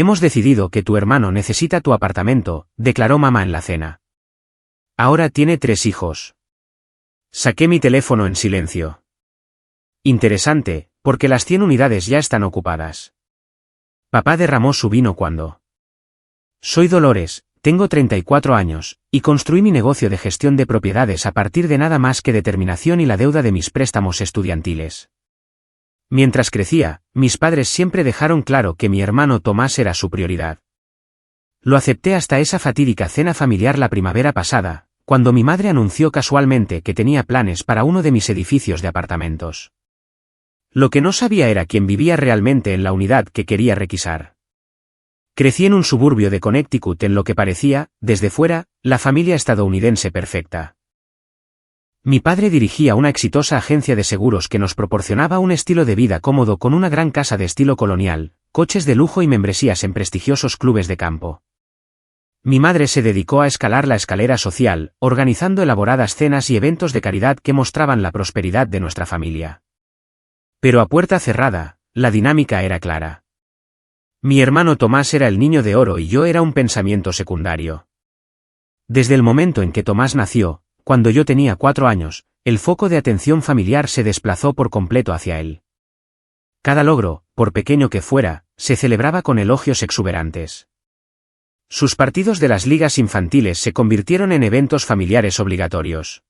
Hemos decidido que tu hermano necesita tu apartamento, declaró mamá en la cena. Ahora tiene 3 hijos. Saqué mi teléfono en silencio. Interesante, porque las 100 unidades ya están ocupadas. Papá derramó su vino cuando. Soy Dolores, tengo 34 años, y construí mi negocio de gestión de propiedades a partir de nada más que determinación y la deuda de mis préstamos estudiantiles. Mientras crecía, mis padres siempre dejaron claro que mi hermano Tomás era su prioridad. Lo acepté hasta esa fatídica cena familiar la primavera pasada, cuando mi madre anunció casualmente que tenía planes para uno de mis edificios de apartamentos. Lo que no sabía era quién vivía realmente en la unidad que quería requisar. Crecí en un suburbio de Connecticut en lo que parecía, desde fuera, la familia estadounidense perfecta. Mi padre dirigía una exitosa agencia de seguros que nos proporcionaba un estilo de vida cómodo con una gran casa de estilo colonial, coches de lujo y membresías en prestigiosos clubes de campo. Mi madre se dedicó a escalar la escalera social, organizando elaboradas cenas y eventos de caridad que mostraban la prosperidad de nuestra familia. Pero a puerta cerrada, la dinámica era clara. Mi hermano Tomás era el niño de oro y yo era un pensamiento secundario. Desde el momento en que Tomás nació, cuando yo tenía 4 años, el foco de atención familiar se desplazó por completo hacia él. Cada logro, por pequeño que fuera, se celebraba con elogios exuberantes. Sus partidos de las ligas infantiles se convirtieron en eventos familiares obligatorios.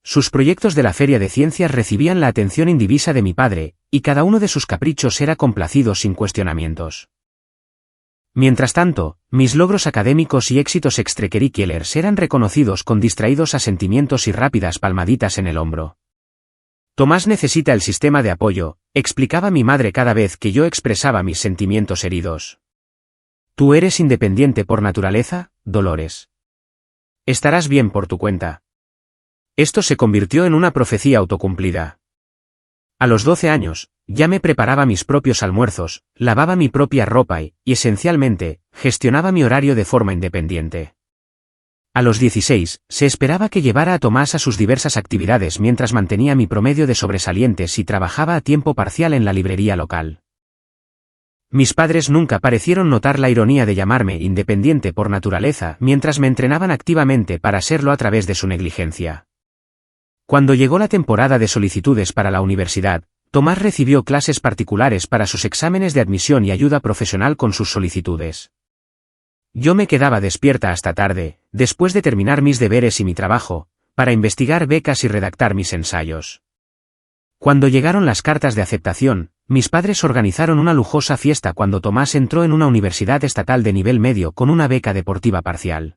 Sus proyectos de la feria de ciencias recibían la atención indivisa de mi padre, y cada uno de sus caprichos era complacido sin cuestionamientos. Mientras tanto, mis logros académicos y éxitos extracurriculares eran reconocidos con distraídos asentimientos y rápidas palmaditas en el hombro. Tomás necesita el sistema de apoyo, explicaba mi madre cada vez que yo expresaba mis sentimientos heridos. Tú eres independiente por naturaleza, Dolores. Estarás bien por tu cuenta. Esto se convirtió en una profecía autocumplida. A los 12 años, ya me preparaba mis propios almuerzos, lavaba mi propia ropa y, esencialmente, gestionaba mi horario de forma independiente. A los 16, se esperaba que llevara a Tomás a sus diversas actividades mientras mantenía mi promedio de sobresalientes y trabajaba a tiempo parcial en la librería local. Mis padres nunca parecieron notar la ironía de llamarme independiente por naturaleza mientras me entrenaban activamente para serlo a través de su negligencia. Cuando llegó la temporada de solicitudes para la universidad, Tomás recibió clases particulares para sus exámenes de admisión y ayuda profesional con sus solicitudes. Yo me quedaba despierta hasta tarde, después de terminar mis deberes y mi trabajo, para investigar becas y redactar mis ensayos. Cuando llegaron las cartas de aceptación, mis padres organizaron una lujosa fiesta cuando Tomás entró en una universidad estatal de nivel medio con una beca deportiva parcial.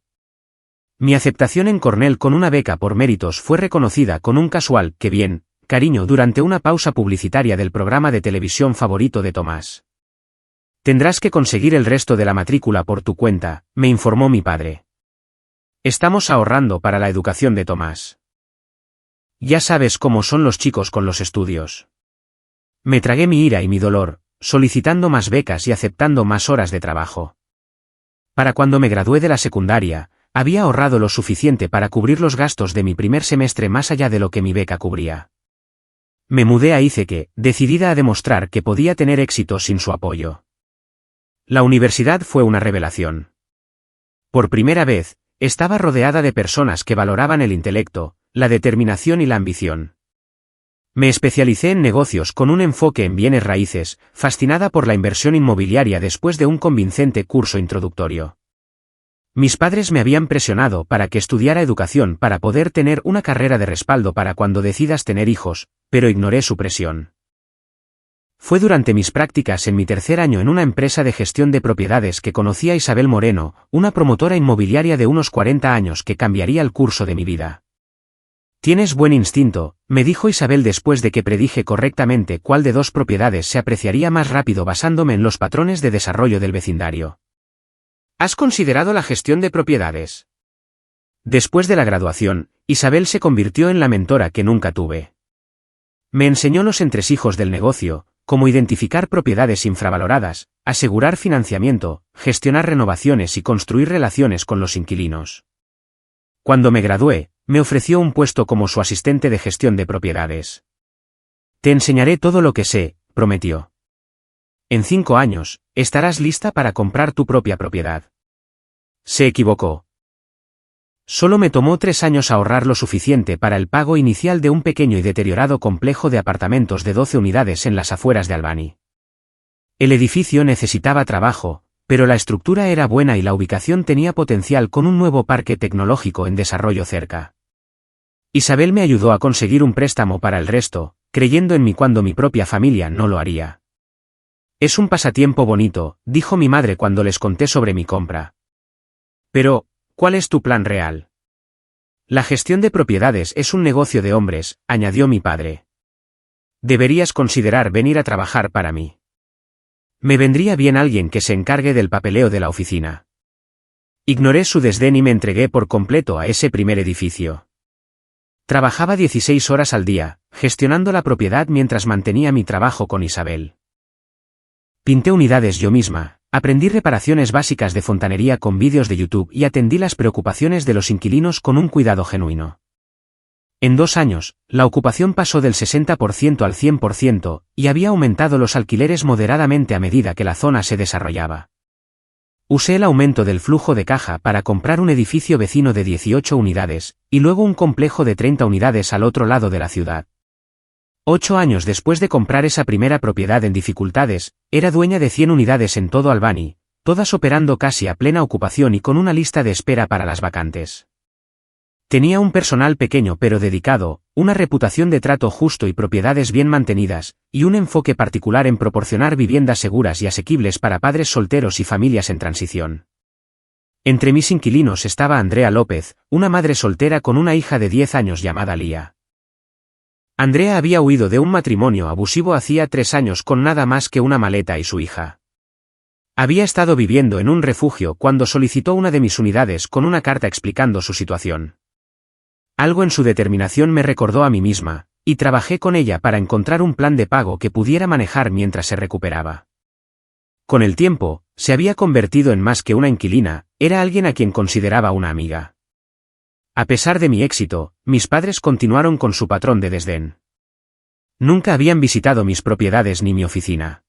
Mi aceptación en Cornell con una beca por méritos fue reconocida con un casual "qué bien, cariño" durante una pausa publicitaria del programa de televisión favorito de Tomás. Tendrás que conseguir el resto de la matrícula por tu cuenta, me informó mi padre. Estamos ahorrando para la educación de Tomás. Ya sabes cómo son los chicos con los estudios. Me tragué mi ira y mi dolor, solicitando más becas y aceptando más horas de trabajo. Para cuando me gradué de la secundaria, había ahorrado lo suficiente para cubrir los gastos de mi primer semestre más allá de lo que mi beca cubría. Me mudé a Ithaca, decidida a demostrar que podía tener éxito sin su apoyo. La universidad fue una revelación. Por primera vez, estaba rodeada de personas que valoraban el intelecto, la determinación y la ambición. Me especialicé en negocios con un enfoque en bienes raíces, fascinada por la inversión inmobiliaria después de un convincente curso introductorio. Mis padres me habían presionado para que estudiara educación para poder tener una carrera de respaldo para cuando decidas tener hijos, pero ignoré su presión. Fue durante mis prácticas en mi tercer año en una empresa de gestión de propiedades que conocí a Isabel Moreno, una promotora inmobiliaria de unos 40 años que cambiaría el curso de mi vida. Tienes buen instinto, me dijo Isabel después de que predije correctamente cuál de 2 propiedades se apreciaría más rápido basándome en los patrones de desarrollo del vecindario. ¿Has considerado la gestión de propiedades? Después de la graduación, Isabel se convirtió en la mentora que nunca tuve. Me enseñó los entresijos del negocio, como identificar propiedades infravaloradas, asegurar financiamiento, gestionar renovaciones y construir relaciones con los inquilinos. Cuando me gradué, me ofreció un puesto como su asistente de gestión de propiedades. Te enseñaré todo lo que sé, prometió. En 5 años, estarás lista para comprar tu propia propiedad. Se equivocó. Solo me tomó 3 años ahorrar lo suficiente para el pago inicial de un pequeño y deteriorado complejo de apartamentos de 12 unidades en las afueras de Albany. El edificio necesitaba trabajo, pero la estructura era buena y la ubicación tenía potencial con un nuevo parque tecnológico en desarrollo cerca. Isabel me ayudó a conseguir un préstamo para el resto, creyendo en mí cuando mi propia familia no lo haría. Es un pasatiempo bonito, dijo mi madre cuando les conté sobre mi compra. Pero, ¿cuál es tu plan real? La gestión de propiedades es un negocio de hombres, añadió mi padre. Deberías considerar venir a trabajar para mí. Me vendría bien alguien que se encargue del papeleo de la oficina. Ignoré su desdén y me entregué por completo a ese primer edificio. Trabajaba 16 horas al día, gestionando la propiedad mientras mantenía mi trabajo con Isabel. Pinté unidades yo misma, aprendí reparaciones básicas de fontanería con vídeos de YouTube y atendí las preocupaciones de los inquilinos con un cuidado genuino. En 2 años, la ocupación pasó del 60% al 100% y había aumentado los alquileres moderadamente a medida que la zona se desarrollaba. Usé el aumento del flujo de caja para comprar un edificio vecino de 18 unidades, y luego un complejo de 30 unidades al otro lado de la ciudad. 8 años después de comprar esa primera propiedad en dificultades, era dueña de 100 unidades en todo Albany, todas operando casi a plena ocupación y con una lista de espera para las vacantes. Tenía un personal pequeño pero dedicado, una reputación de trato justo y propiedades bien mantenidas, y un enfoque particular en proporcionar viviendas seguras y asequibles para padres solteros y familias en transición. Entre mis inquilinos estaba Andrea López, una madre soltera con una hija de 10 años llamada Lía. Andrea había huido de un matrimonio abusivo hacía 3 años con nada más que una maleta y su hija. Había estado viviendo en un refugio cuando solicitó una de mis unidades con una carta explicando su situación. Algo en su determinación me recordó a mí misma, y trabajé con ella para encontrar un plan de pago que pudiera manejar mientras se recuperaba. Con el tiempo, se había convertido en más que una inquilina, era alguien a quien consideraba una amiga. A pesar de mi éxito, mis padres continuaron con su patrón de desdén. Nunca habían visitado mis propiedades ni mi oficina.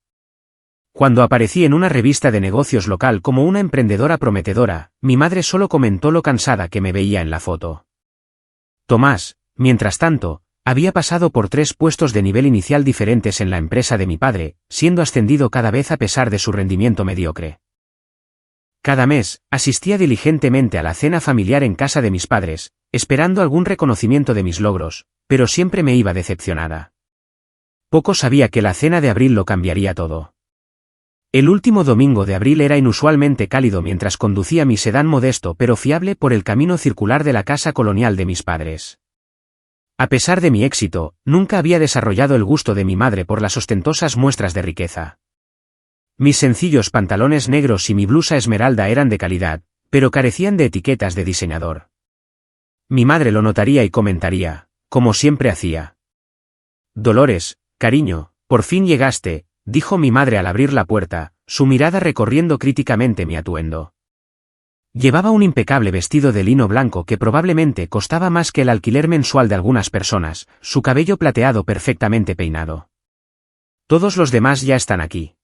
Cuando aparecí en una revista de negocios local como una emprendedora prometedora, mi madre solo comentó lo cansada que me veía en la foto. Tomás, mientras tanto, había pasado por 3 puestos de nivel inicial diferentes en la empresa de mi padre, siendo ascendido cada vez a pesar de su rendimiento mediocre. Cada mes, asistía diligentemente a la cena familiar en casa de mis padres, esperando algún reconocimiento de mis logros, pero siempre me iba decepcionada. Poco sabía que la cena de abril lo cambiaría todo. El último domingo de abril era inusualmente cálido mientras conducía mi sedán modesto pero fiable por el camino circular de la casa colonial de mis padres. A pesar de mi éxito, nunca había desarrollado el gusto de mi madre por las ostentosas muestras de riqueza. Mis sencillos pantalones negros y mi blusa esmeralda eran de calidad, pero carecían de etiquetas de diseñador. Mi madre lo notaría y comentaría, como siempre hacía. Dolores, cariño, por fin llegaste, dijo mi madre al abrir la puerta, su mirada recorriendo críticamente mi atuendo. Llevaba un impecable vestido de lino blanco que probablemente costaba más que el alquiler mensual de algunas personas, su cabello plateado perfectamente peinado. Todos los demás ya están aquí.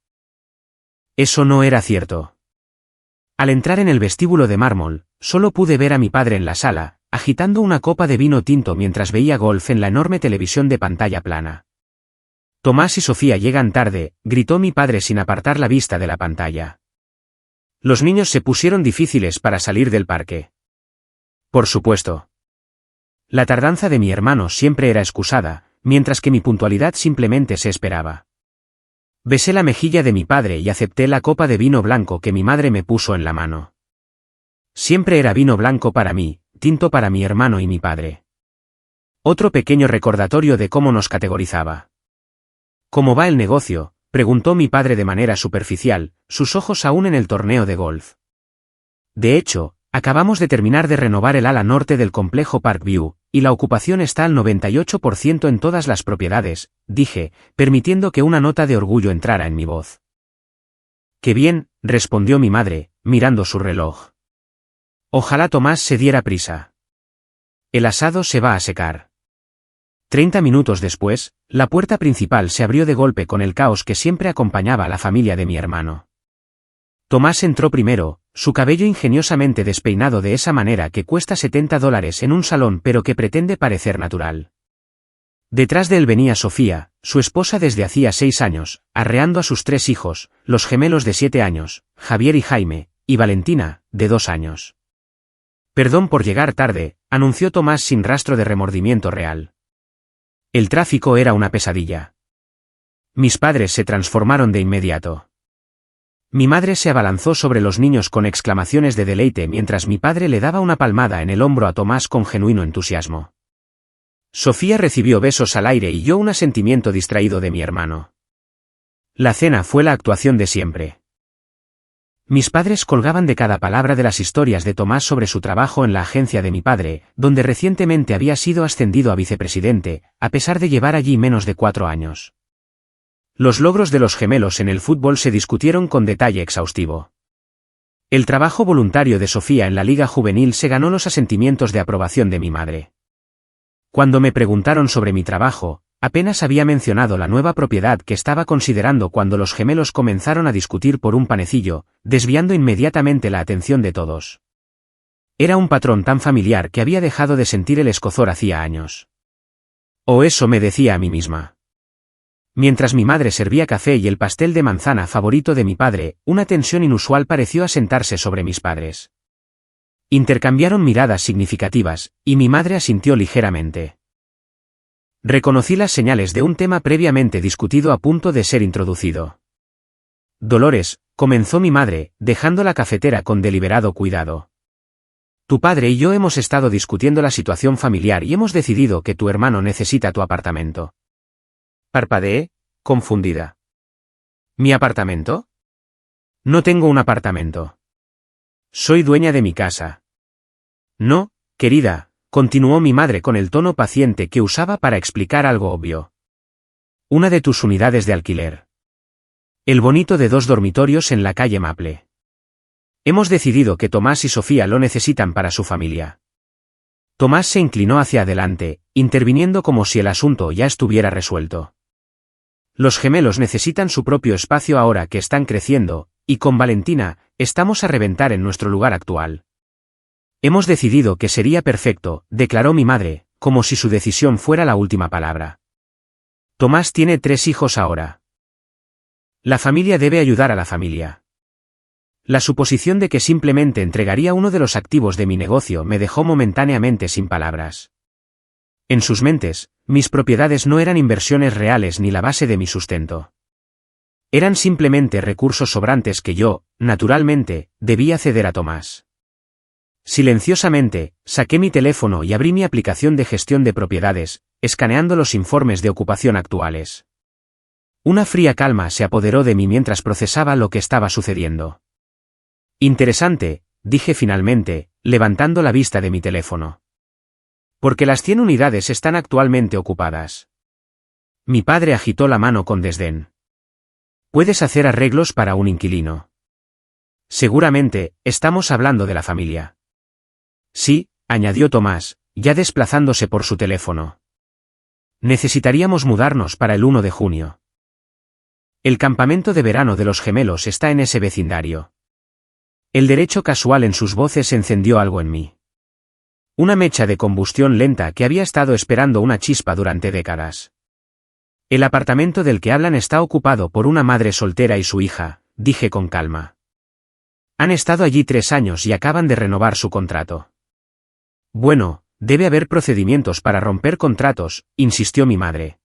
Eso no era cierto. Al entrar en el vestíbulo de mármol, solo pude ver a mi padre en la sala, agitando una copa de vino tinto mientras veía golf en la enorme televisión de pantalla plana. Tomás y Sofía llegan tarde, gritó mi padre sin apartar la vista de la pantalla. Los niños se pusieron difíciles para salir del parque. Por supuesto. La tardanza de mi hermano siempre era excusada, mientras que mi puntualidad simplemente se esperaba. Besé la mejilla de mi padre y acepté la copa de vino blanco que mi madre me puso en la mano. Siempre era vino blanco para mí, tinto para mi hermano y mi padre. Otro pequeño recordatorio de cómo nos categorizaba. ¿Cómo va el negocio?, preguntó mi padre de manera superficial, sus ojos aún en el torneo de golf. De hecho, acabamos de terminar de renovar el ala norte del complejo Parkview, y la ocupación está al 98% en todas las propiedades, dije, permitiendo que una nota de orgullo entrara en mi voz. «Qué bien», respondió mi madre, mirando su reloj. Ojalá Tomás se diera prisa. El asado se va a secar. 30 minutos después, la puerta principal se abrió de golpe con el caos que siempre acompañaba a la familia de mi hermano. Tomás entró primero, su cabello ingeniosamente despeinado de esa manera que cuesta $70 en un salón pero que pretende parecer natural. Detrás de él venía Sofía, su esposa desde hacía 6 años, arreando a sus 3 hijos, los gemelos de 7 años, Javier y Jaime, y Valentina, de 2 años. Perdón por llegar tarde, anunció Tomás sin rastro de remordimiento real. El tráfico era una pesadilla. Mis padres se transformaron de inmediato. Mi madre se abalanzó sobre los niños con exclamaciones de deleite mientras mi padre le daba una palmada en el hombro a Tomás con genuino entusiasmo. Sofía recibió besos al aire y yo un asentimiento distraído de mi hermano. La cena fue la actuación de siempre. Mis padres colgaban de cada palabra de las historias de Tomás sobre su trabajo en la agencia de mi padre, donde recientemente había sido ascendido a vicepresidente, a pesar de llevar allí menos de 4 años. Los logros de los gemelos en el fútbol se discutieron con detalle exhaustivo. El trabajo voluntario de Sofía en la liga juvenil se ganó los asentimientos de aprobación de mi madre. Cuando me preguntaron sobre mi trabajo, apenas había mencionado la nueva propiedad que estaba considerando cuando los gemelos comenzaron a discutir por un panecillo, desviando inmediatamente la atención de todos. Era un patrón tan familiar que había dejado de sentir el escozor hacía años. O eso me decía a mí misma. Mientras mi madre servía café y el pastel de manzana favorito de mi padre, una tensión inusual pareció asentarse sobre mis padres. Intercambiaron miradas significativas, y mi madre asintió ligeramente. Reconocí las señales de un tema previamente discutido a punto de ser introducido. Dolores, comenzó mi madre, dejando la cafetera con deliberado cuidado. Tu padre y yo hemos estado discutiendo la situación familiar y hemos decidido que tu hermano necesita tu apartamento. Parpadeé, confundida. ¿Mi apartamento? No tengo un apartamento. Soy dueña de mi casa. No, querida, continuó mi madre con el tono paciente que usaba para explicar algo obvio. Una de tus unidades de alquiler. El bonito de 2 dormitorios en la calle Maple. Hemos decidido que Tomás y Sofía lo necesitan para su familia. Tomás se inclinó hacia adelante, interviniendo como si el asunto ya estuviera resuelto. Los gemelos necesitan su propio espacio ahora que están creciendo, y con Valentina, estamos a reventar en nuestro lugar actual. Hemos decidido que sería perfecto, declaró mi madre, como si su decisión fuera la última palabra. Tomás tiene 3 hijos ahora. La familia debe ayudar a la familia. La suposición de que simplemente entregaría uno de los activos de mi negocio me dejó momentáneamente sin palabras. En sus mentes, mis propiedades no eran inversiones reales ni la base de mi sustento. Eran simplemente recursos sobrantes que yo, naturalmente, debía ceder a Tomás. Silenciosamente, saqué mi teléfono y abrí mi aplicación de gestión de propiedades, escaneando los informes de ocupación actuales. Una fría calma se apoderó de mí mientras procesaba lo que estaba sucediendo. Interesante, dije finalmente, levantando la vista de mi teléfono. Porque las 100 unidades están actualmente ocupadas. Mi padre agitó la mano con desdén. Puedes hacer arreglos para un inquilino. Seguramente, estamos hablando de la familia. Sí, añadió Tomás, ya desplazándose por su teléfono. Necesitaríamos mudarnos para el 1 de junio. El campamento de verano de los gemelos está en ese vecindario. El derecho casual en sus voces encendió algo en mí. Una mecha de combustión lenta que había estado esperando una chispa durante décadas. El apartamento del que hablan está ocupado por una madre soltera y su hija, dije con calma. Han estado allí 3 años y acaban de renovar su contrato. Bueno, debe haber procedimientos para romper contratos, insistió mi madre.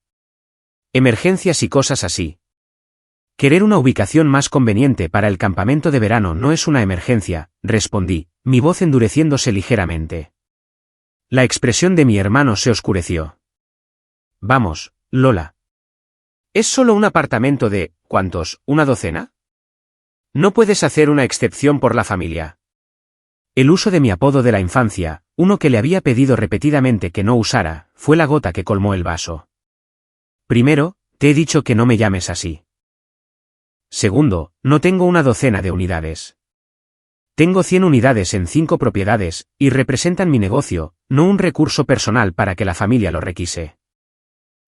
Emergencias y cosas así. Querer una ubicación más conveniente para el campamento de verano no es una emergencia, respondí, mi voz endureciéndose ligeramente. La expresión de mi hermano se oscureció. Vamos, Lola. ¿Es solo un apartamento de, ¿cuántos, una docena? No puedes hacer una excepción por la familia. El uso de mi apodo de la infancia, uno que le había pedido repetidamente que no usara, fue la gota que colmó el vaso. Primero, te he dicho que no me llames así. Segundo, no tengo una docena de unidades. Tengo 100 unidades en 5 propiedades, y representan mi negocio, no un recurso personal para que la familia lo requise.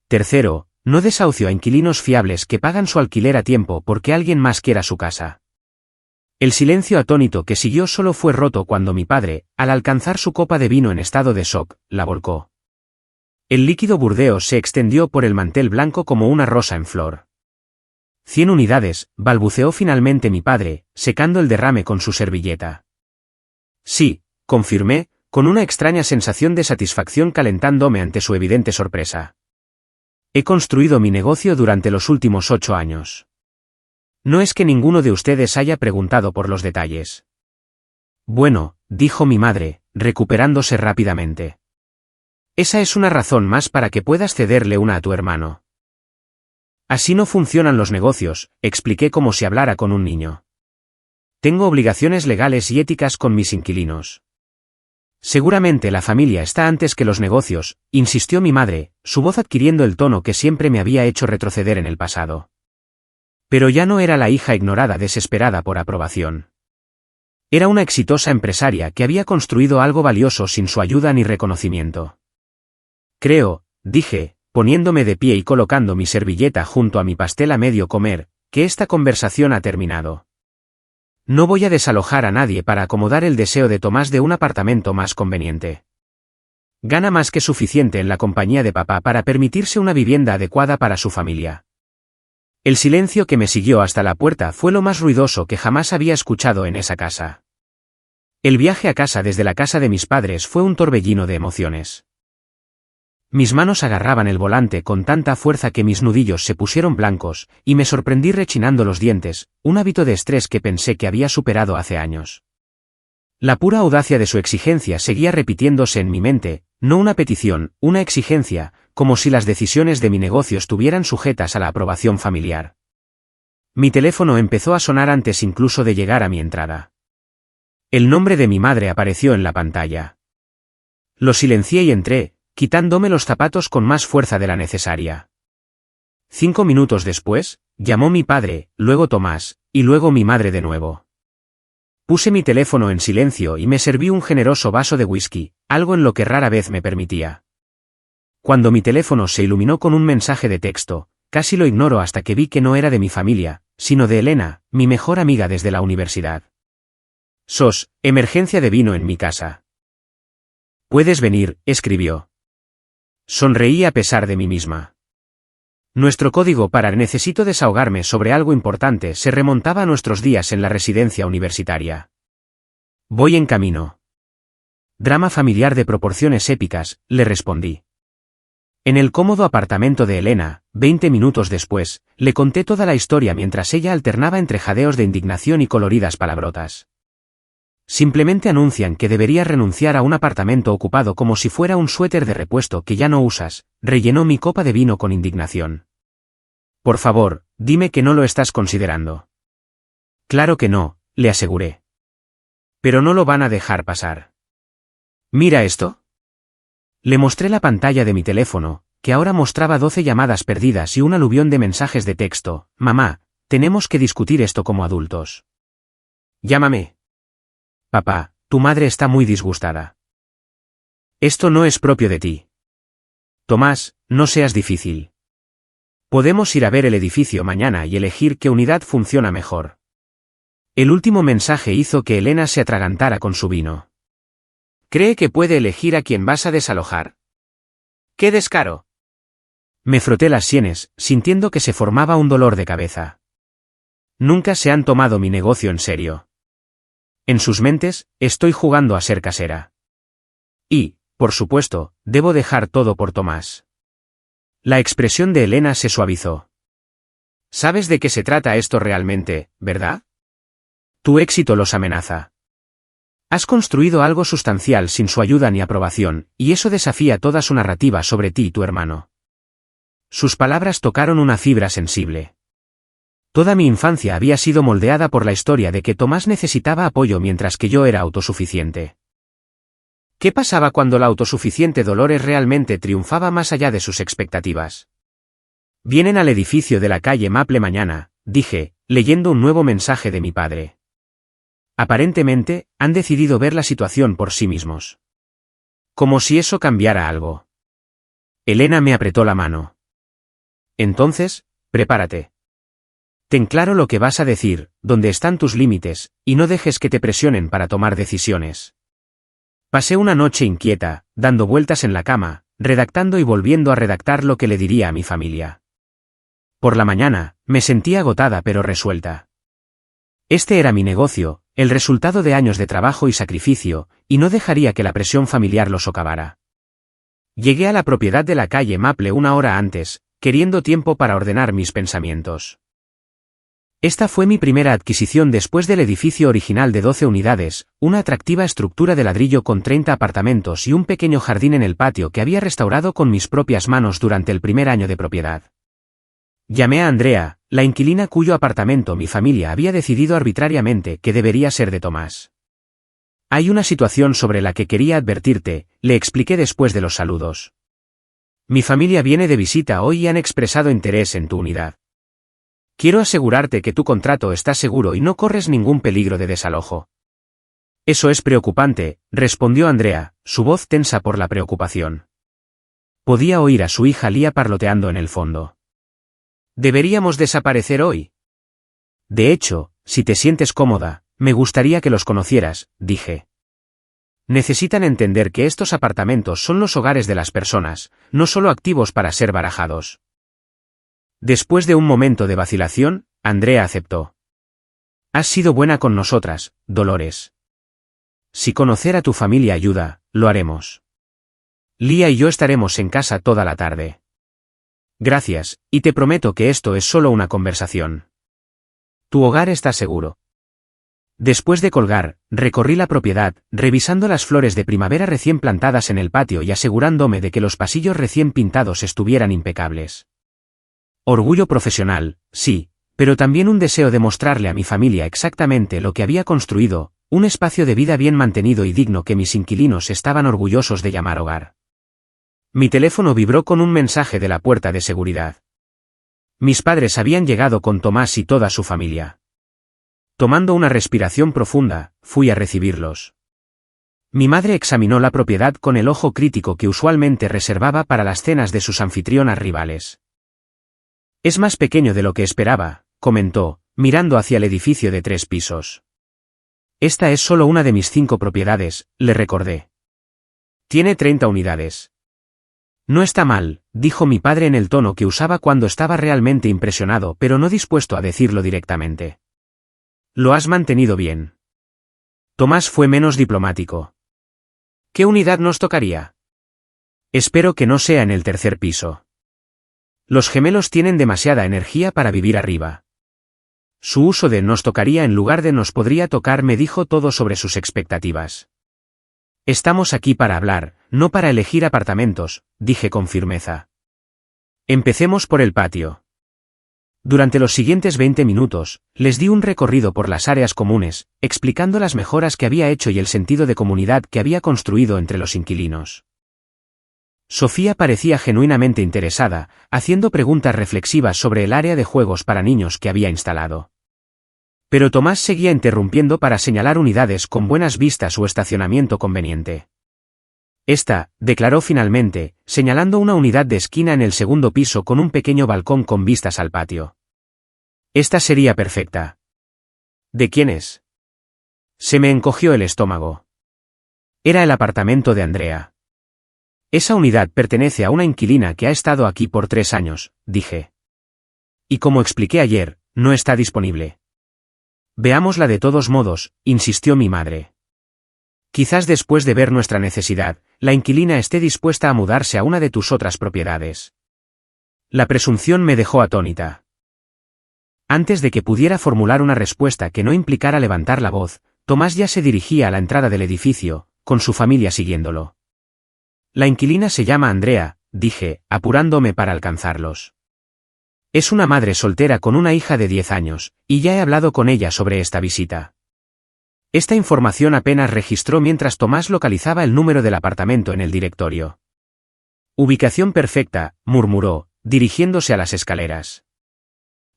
Tercero, no desahucio a inquilinos fiables que pagan su alquiler a tiempo porque alguien más quiera su casa. El silencio atónito que siguió solo fue roto cuando mi padre, al alcanzar su copa de vino en estado de shock, la volcó. El líquido Burdeos se extendió por el mantel blanco como una rosa en flor. 100 unidades, balbuceó finalmente mi padre, secando el derrame con su servilleta. Sí, confirmé, con una extraña sensación de satisfacción calentándome ante su evidente sorpresa. He construido mi negocio durante los últimos 8 años. No es que ninguno de ustedes haya preguntado por los detalles. Bueno, dijo mi madre, recuperándose rápidamente. Esa es una razón más para que puedas cederle una a tu hermano. Así no funcionan los negocios, expliqué como si hablara con un niño. Tengo obligaciones legales y éticas con mis inquilinos. Seguramente la familia está antes que los negocios, insistió mi madre, su voz adquiriendo el tono que siempre me había hecho retroceder en el pasado. Pero ya no era la hija ignorada desesperada por aprobación. Era una exitosa empresaria que había construido algo valioso sin su ayuda ni reconocimiento. Creo, dije, poniéndome de pie y colocando mi servilleta junto a mi pastel a medio comer, que esta conversación ha terminado. No voy a desalojar a nadie para acomodar el deseo de Tomás de un apartamento más conveniente. Gana más que suficiente en la compañía de papá para permitirse una vivienda adecuada para su familia. El silencio que me siguió hasta la puerta fue lo más ruidoso que jamás había escuchado en esa casa. El viaje a casa desde la casa de mis padres fue un torbellino de emociones. Mis manos agarraban el volante con tanta fuerza que mis nudillos se pusieron blancos, y me sorprendí rechinando los dientes, un hábito de estrés que pensé que había superado hace años. La pura audacia de su exigencia seguía repitiéndose en mi mente, no una petición, una exigencia, como si las decisiones de mi negocio estuvieran sujetas a la aprobación familiar. Mi teléfono empezó a sonar antes incluso de llegar a mi entrada. El nombre de mi madre apareció en la pantalla. Lo silencié y entré, quitándome los zapatos con más fuerza de la necesaria. 5 minutos después, llamó mi padre, luego Tomás, y luego mi madre de nuevo. Puse mi teléfono en silencio y me serví un generoso vaso de whisky, algo en lo que rara vez me permitía. Cuando mi teléfono se iluminó con un mensaje de texto, casi lo ignoro hasta que vi que no era de mi familia, sino de Elena, mi mejor amiga desde la universidad. SOS, emergencia de vino en mi casa. Puedes venir, escribió. Sonreí a pesar de mí misma. Nuestro código para necesito desahogarme sobre algo importante se remontaba a nuestros días en la residencia universitaria. Voy en camino. Drama familiar de proporciones épicas, le respondí. En el cómodo apartamento de Elena, 20 minutos después, le conté toda la historia mientras ella alternaba entre jadeos de indignación y coloridas palabrotas. Simplemente anuncian que deberías renunciar a un apartamento ocupado como si fuera un suéter de repuesto que ya no usas, rellenó mi copa de vino con indignación. Por favor, dime que no lo estás considerando. Claro que no, le aseguré. Pero no lo van a dejar pasar. ¿Mira esto? Le mostré la pantalla de mi teléfono, que ahora mostraba 12 llamadas perdidas y un aluvión de mensajes de texto. Mamá, tenemos que discutir esto como adultos. Llámame. Papá, tu madre está muy disgustada. Esto no es propio de ti. Tomás, no seas difícil. Podemos ir a ver el edificio mañana y elegir qué unidad funciona mejor. El último mensaje hizo que Elena se atragantara con su vino. ¿Cree que puede elegir a quién vas a desalojar? ¡Qué descaro! Me froté las sienes, sintiendo que se formaba un dolor de cabeza. Nunca se han tomado mi negocio en serio. En sus mentes, estoy jugando a ser casera. Y, por supuesto, debo dejar todo por Tomás. La expresión de Elena se suavizó. ¿Sabes de qué se trata esto realmente, verdad? Tu éxito los amenaza. Has construido algo sustancial sin su ayuda ni aprobación, y eso desafía toda su narrativa sobre ti y tu hermano. Sus palabras tocaron una fibra sensible. Toda mi infancia había sido moldeada por la historia de que Tomás necesitaba apoyo mientras que yo era autosuficiente. ¿Qué pasaba cuando la autosuficiente Dolores realmente triunfaba más allá de sus expectativas? Vienen al edificio de la calle Maple mañana, dije, leyendo un nuevo mensaje de mi padre. Aparentemente, han decidido ver la situación por sí mismos. Como si eso cambiara algo. Elena me apretó la mano. Entonces, prepárate. Ten claro lo que vas a decir, dónde están tus límites, y no dejes que te presionen para tomar decisiones. Pasé una noche inquieta, dando vueltas en la cama, redactando y volviendo a redactar lo que le diría a mi familia. Por la mañana, me sentía agotada pero resuelta. Este era mi negocio, el resultado de años de trabajo y sacrificio, y no dejaría que la presión familiar lo socavara. Llegué a la propiedad de la calle Maple una hora antes, queriendo tiempo para ordenar mis pensamientos. Esta fue mi primera adquisición después del edificio original de 12 unidades, una atractiva estructura de ladrillo con 30 apartamentos y un pequeño jardín en el patio que había restaurado con mis propias manos durante el primer año de propiedad. Llamé a Andrea, la inquilina cuyo apartamento mi familia había decidido arbitrariamente que debería ser de Tomás. Hay una situación sobre la que quería advertirte, le expliqué después de los saludos. Mi familia viene de visita hoy y han expresado interés en tu unidad. Quiero asegurarte que tu contrato está seguro y no corres ningún peligro de desalojo. Eso es preocupante, respondió Andrea, su voz tensa por la preocupación. Podía oír a su hija Lía parloteando en el fondo. ¿Deberíamos desaparecer hoy? De hecho, si te sientes cómoda, me gustaría que los conocieras, dije. Necesitan entender que estos apartamentos son los hogares de las personas, no solo activos para ser barajados. Después de un momento de vacilación, Andrea aceptó. Has sido buena con nosotras, Dolores. Si conocer a tu familia ayuda, lo haremos. Lía y yo estaremos en casa toda la tarde. Gracias, y te prometo que esto es solo una conversación. Tu hogar está seguro. Después de colgar, recorrí la propiedad, revisando las flores de primavera recién plantadas en el patio y asegurándome de que los pasillos recién pintados estuvieran impecables. Orgullo profesional, sí, pero también un deseo de mostrarle a mi familia exactamente lo que había construido, un espacio de vida bien mantenido y digno que mis inquilinos estaban orgullosos de llamar hogar. Mi teléfono vibró con un mensaje de la puerta de seguridad. Mis padres habían llegado con Tomás y toda su familia. Tomando una respiración profunda, fui a recibirlos. Mi madre examinó la propiedad con el ojo crítico que usualmente reservaba para las cenas de sus anfitrionas rivales. Es más pequeño de lo que esperaba, comentó, mirando hacia el edificio de 3 pisos. Esta es solo una de mis 5 propiedades, le recordé. Tiene 30 unidades. No está mal, dijo mi padre en el tono que usaba cuando estaba realmente impresionado pero no dispuesto a decirlo directamente. Lo has mantenido bien. Tomás fue menos diplomático. ¿Qué unidad nos tocaría? Espero que no sea en el 3er piso. Los gemelos tienen demasiada energía para vivir arriba. Su uso de nos tocaría en lugar de nos podría tocar me dijo todo sobre sus expectativas. Estamos aquí para hablar, no para elegir apartamentos, dije con firmeza. Empecemos por el patio. Durante los siguientes 20 minutos, les di un recorrido por las áreas comunes, explicando las mejoras que había hecho y el sentido de comunidad que había construido entre los inquilinos. Sofía parecía genuinamente interesada, haciendo preguntas reflexivas sobre el área de juegos para niños que había instalado. Pero Tomás seguía interrumpiendo para señalar unidades con buenas vistas o estacionamiento conveniente. Esta, declaró finalmente, señalando una unidad de esquina en el 2º piso con un pequeño balcón con vistas al patio. Esta sería perfecta. ¿De quién es? Se me encogió el estómago. Era el apartamento de Andrea. Esa unidad pertenece a una inquilina que ha estado aquí por 3 años, dije. Y como expliqué ayer, no está disponible. Veámosla de todos modos, insistió mi madre. Quizás después de ver nuestra necesidad, la inquilina esté dispuesta a mudarse a una de tus otras propiedades. La presunción me dejó atónita. Antes de que pudiera formular una respuesta que no implicara levantar la voz, Tomás ya se dirigía a la entrada del edificio, con su familia siguiéndolo. La inquilina se llama Andrea, dije, apurándome para alcanzarlos. Es una madre soltera con una hija de 10 años, y ya he hablado con ella sobre esta visita. Esta información apenas registró mientras Tomás localizaba el número del apartamento en el directorio. Ubicación perfecta, murmuró, dirigiéndose a las escaleras.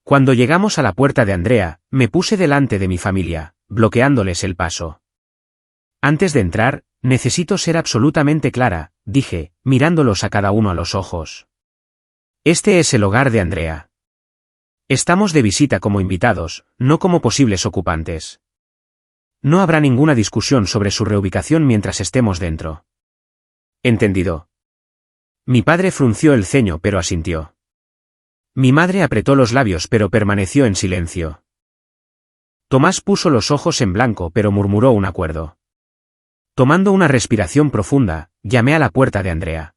Cuando llegamos a la puerta de Andrea, me puse delante de mi familia, bloqueándoles el paso. Antes de entrar, necesito ser absolutamente clara, dije, mirándolos a cada uno a los ojos. Este es el hogar de Andrea. Estamos de visita como invitados, no como posibles ocupantes. No habrá ninguna discusión sobre su reubicación mientras estemos dentro. Entendido. Mi padre frunció el ceño pero asintió. Mi madre apretó los labios pero permaneció en silencio. Tomás puso los ojos en blanco pero murmuró un acuerdo. Tomando una respiración profunda, llamé a la puerta de Andrea.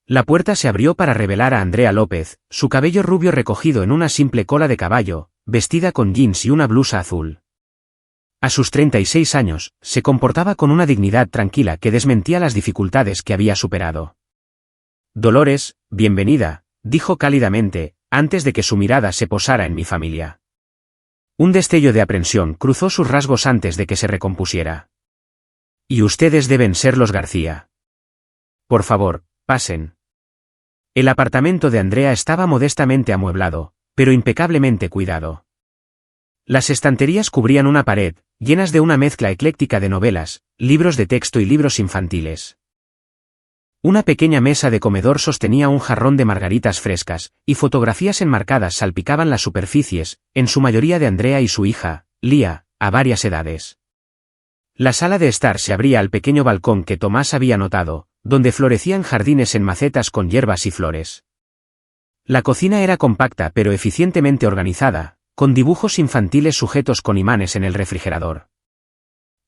La puerta se abrió para revelar a Andrea López, su cabello rubio recogido en una simple cola de caballo, vestida con jeans y una blusa azul. A sus 36 años, se comportaba con una dignidad tranquila que desmentía las dificultades que había superado. Dolores, bienvenida, dijo cálidamente, antes de que su mirada se posara en mi familia. Un destello de aprensión cruzó sus rasgos antes de que se recompusiera. Y ustedes deben ser los García. Por favor, pasen. El apartamento de Andrea estaba modestamente amueblado, pero impecablemente cuidado. Las estanterías cubrían una pared, llenas de una mezcla ecléctica de novelas, libros de texto y libros infantiles. Una pequeña mesa de comedor sostenía un jarrón de margaritas frescas, y fotografías enmarcadas salpicaban las superficies, en su mayoría de Andrea y su hija, Lía, a varias edades. La sala de estar se abría al pequeño balcón que Tomás había notado, donde florecían jardines en macetas con hierbas y flores. La cocina era compacta pero eficientemente organizada, con dibujos infantiles sujetos con imanes en el refrigerador.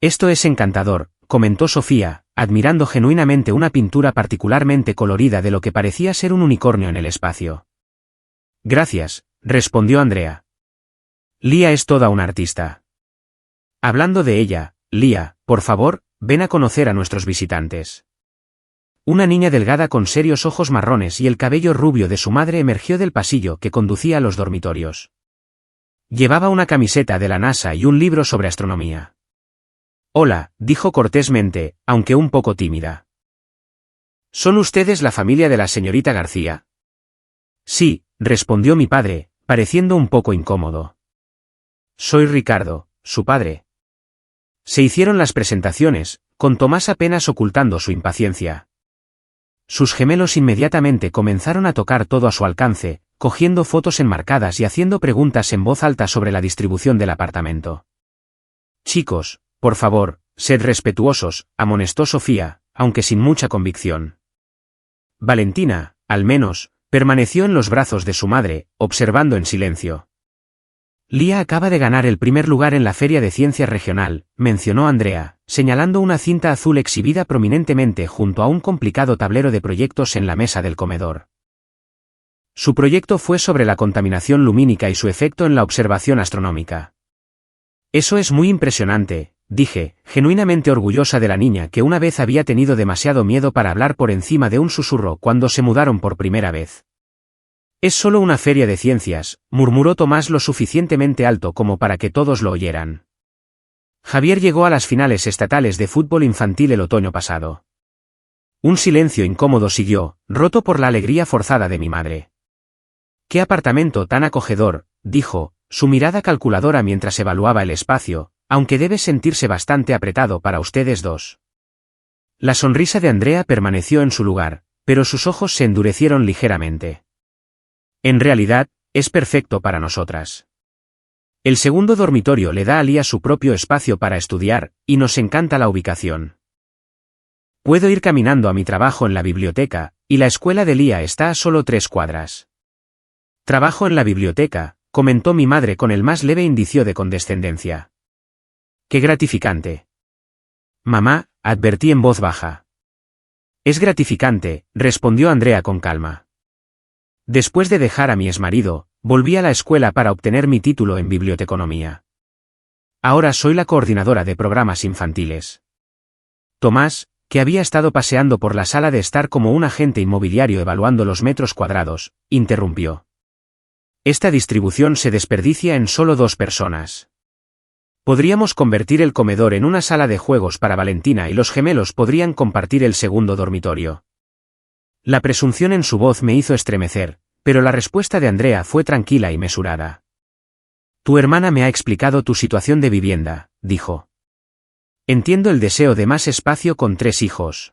Esto es encantador, comentó Sofía, admirando genuinamente una pintura particularmente colorida de lo que parecía ser un unicornio en el espacio. Gracias, respondió Andrea. Lía es toda una artista. Hablando de ella, Lía, por favor, ven a conocer a nuestros visitantes. Una niña delgada con serios ojos marrones y el cabello rubio de su madre emergió del pasillo que conducía a los dormitorios. Llevaba una camiseta de la NASA y un libro sobre astronomía. Hola, dijo cortésmente, aunque un poco tímida. ¿Son ustedes la familia de la señorita García? Sí, respondió mi padre, pareciendo un poco incómodo. Soy Ricardo, su padre. Se hicieron las presentaciones, con Tomás apenas ocultando su impaciencia. Sus gemelos inmediatamente comenzaron a tocar todo a su alcance, cogiendo fotos enmarcadas y haciendo preguntas en voz alta sobre la distribución del apartamento. Chicos, por favor, sed respetuosos, amonestó Sofía, aunque sin mucha convicción. Valentina, al menos, permaneció en los brazos de su madre, observando en silencio. Lía acaba de ganar el primer lugar en la Feria de Ciencias Regional, mencionó Andrea, señalando una cinta azul exhibida prominentemente junto a un complicado tablero de proyectos en la mesa del comedor. Su proyecto fue sobre la contaminación lumínica y su efecto en la observación astronómica. Eso es muy impresionante, dije, genuinamente orgullosa de la niña que una vez había tenido demasiado miedo para hablar por encima de un susurro cuando se mudaron por primera vez. Es solo una feria de ciencias, murmuró Tomás lo suficientemente alto como para que todos lo oyeran. Javier llegó a las finales estatales de fútbol infantil el otoño pasado. Un silencio incómodo siguió, roto por la alegría forzada de mi madre. «¡Qué apartamento tan acogedor!», dijo, su mirada calculadora mientras evaluaba el espacio, aunque debe sentirse bastante apretado para ustedes dos. La sonrisa de Andrea permaneció en su lugar, pero sus ojos se endurecieron ligeramente. En realidad, es perfecto para nosotras. El segundo dormitorio le da a Lía su propio espacio para estudiar, y nos encanta la ubicación. Puedo ir caminando a mi trabajo en la biblioteca, y la escuela de Lía está a solo 3 cuadras. Trabajo en la biblioteca, comentó mi madre con el más leve indicio de condescendencia. ¡Qué gratificante! Mamá, advertí en voz baja. Es gratificante, respondió Andrea con calma. Después de dejar a mi exmarido, volví a la escuela para obtener mi título en biblioteconomía. Ahora soy la coordinadora de programas infantiles. Tomás, que había estado paseando por la sala de estar como un agente inmobiliario evaluando los metros cuadrados, interrumpió. Esta distribución se desperdicia en solo 2 personas. Podríamos convertir el comedor en una sala de juegos para Valentina y los gemelos podrían compartir el segundo dormitorio. La presunción en su voz me hizo estremecer, pero la respuesta de Andrea fue tranquila y mesurada. Tu hermana me ha explicado tu situación de vivienda, dijo. Entiendo el deseo de más espacio con 3 hijos.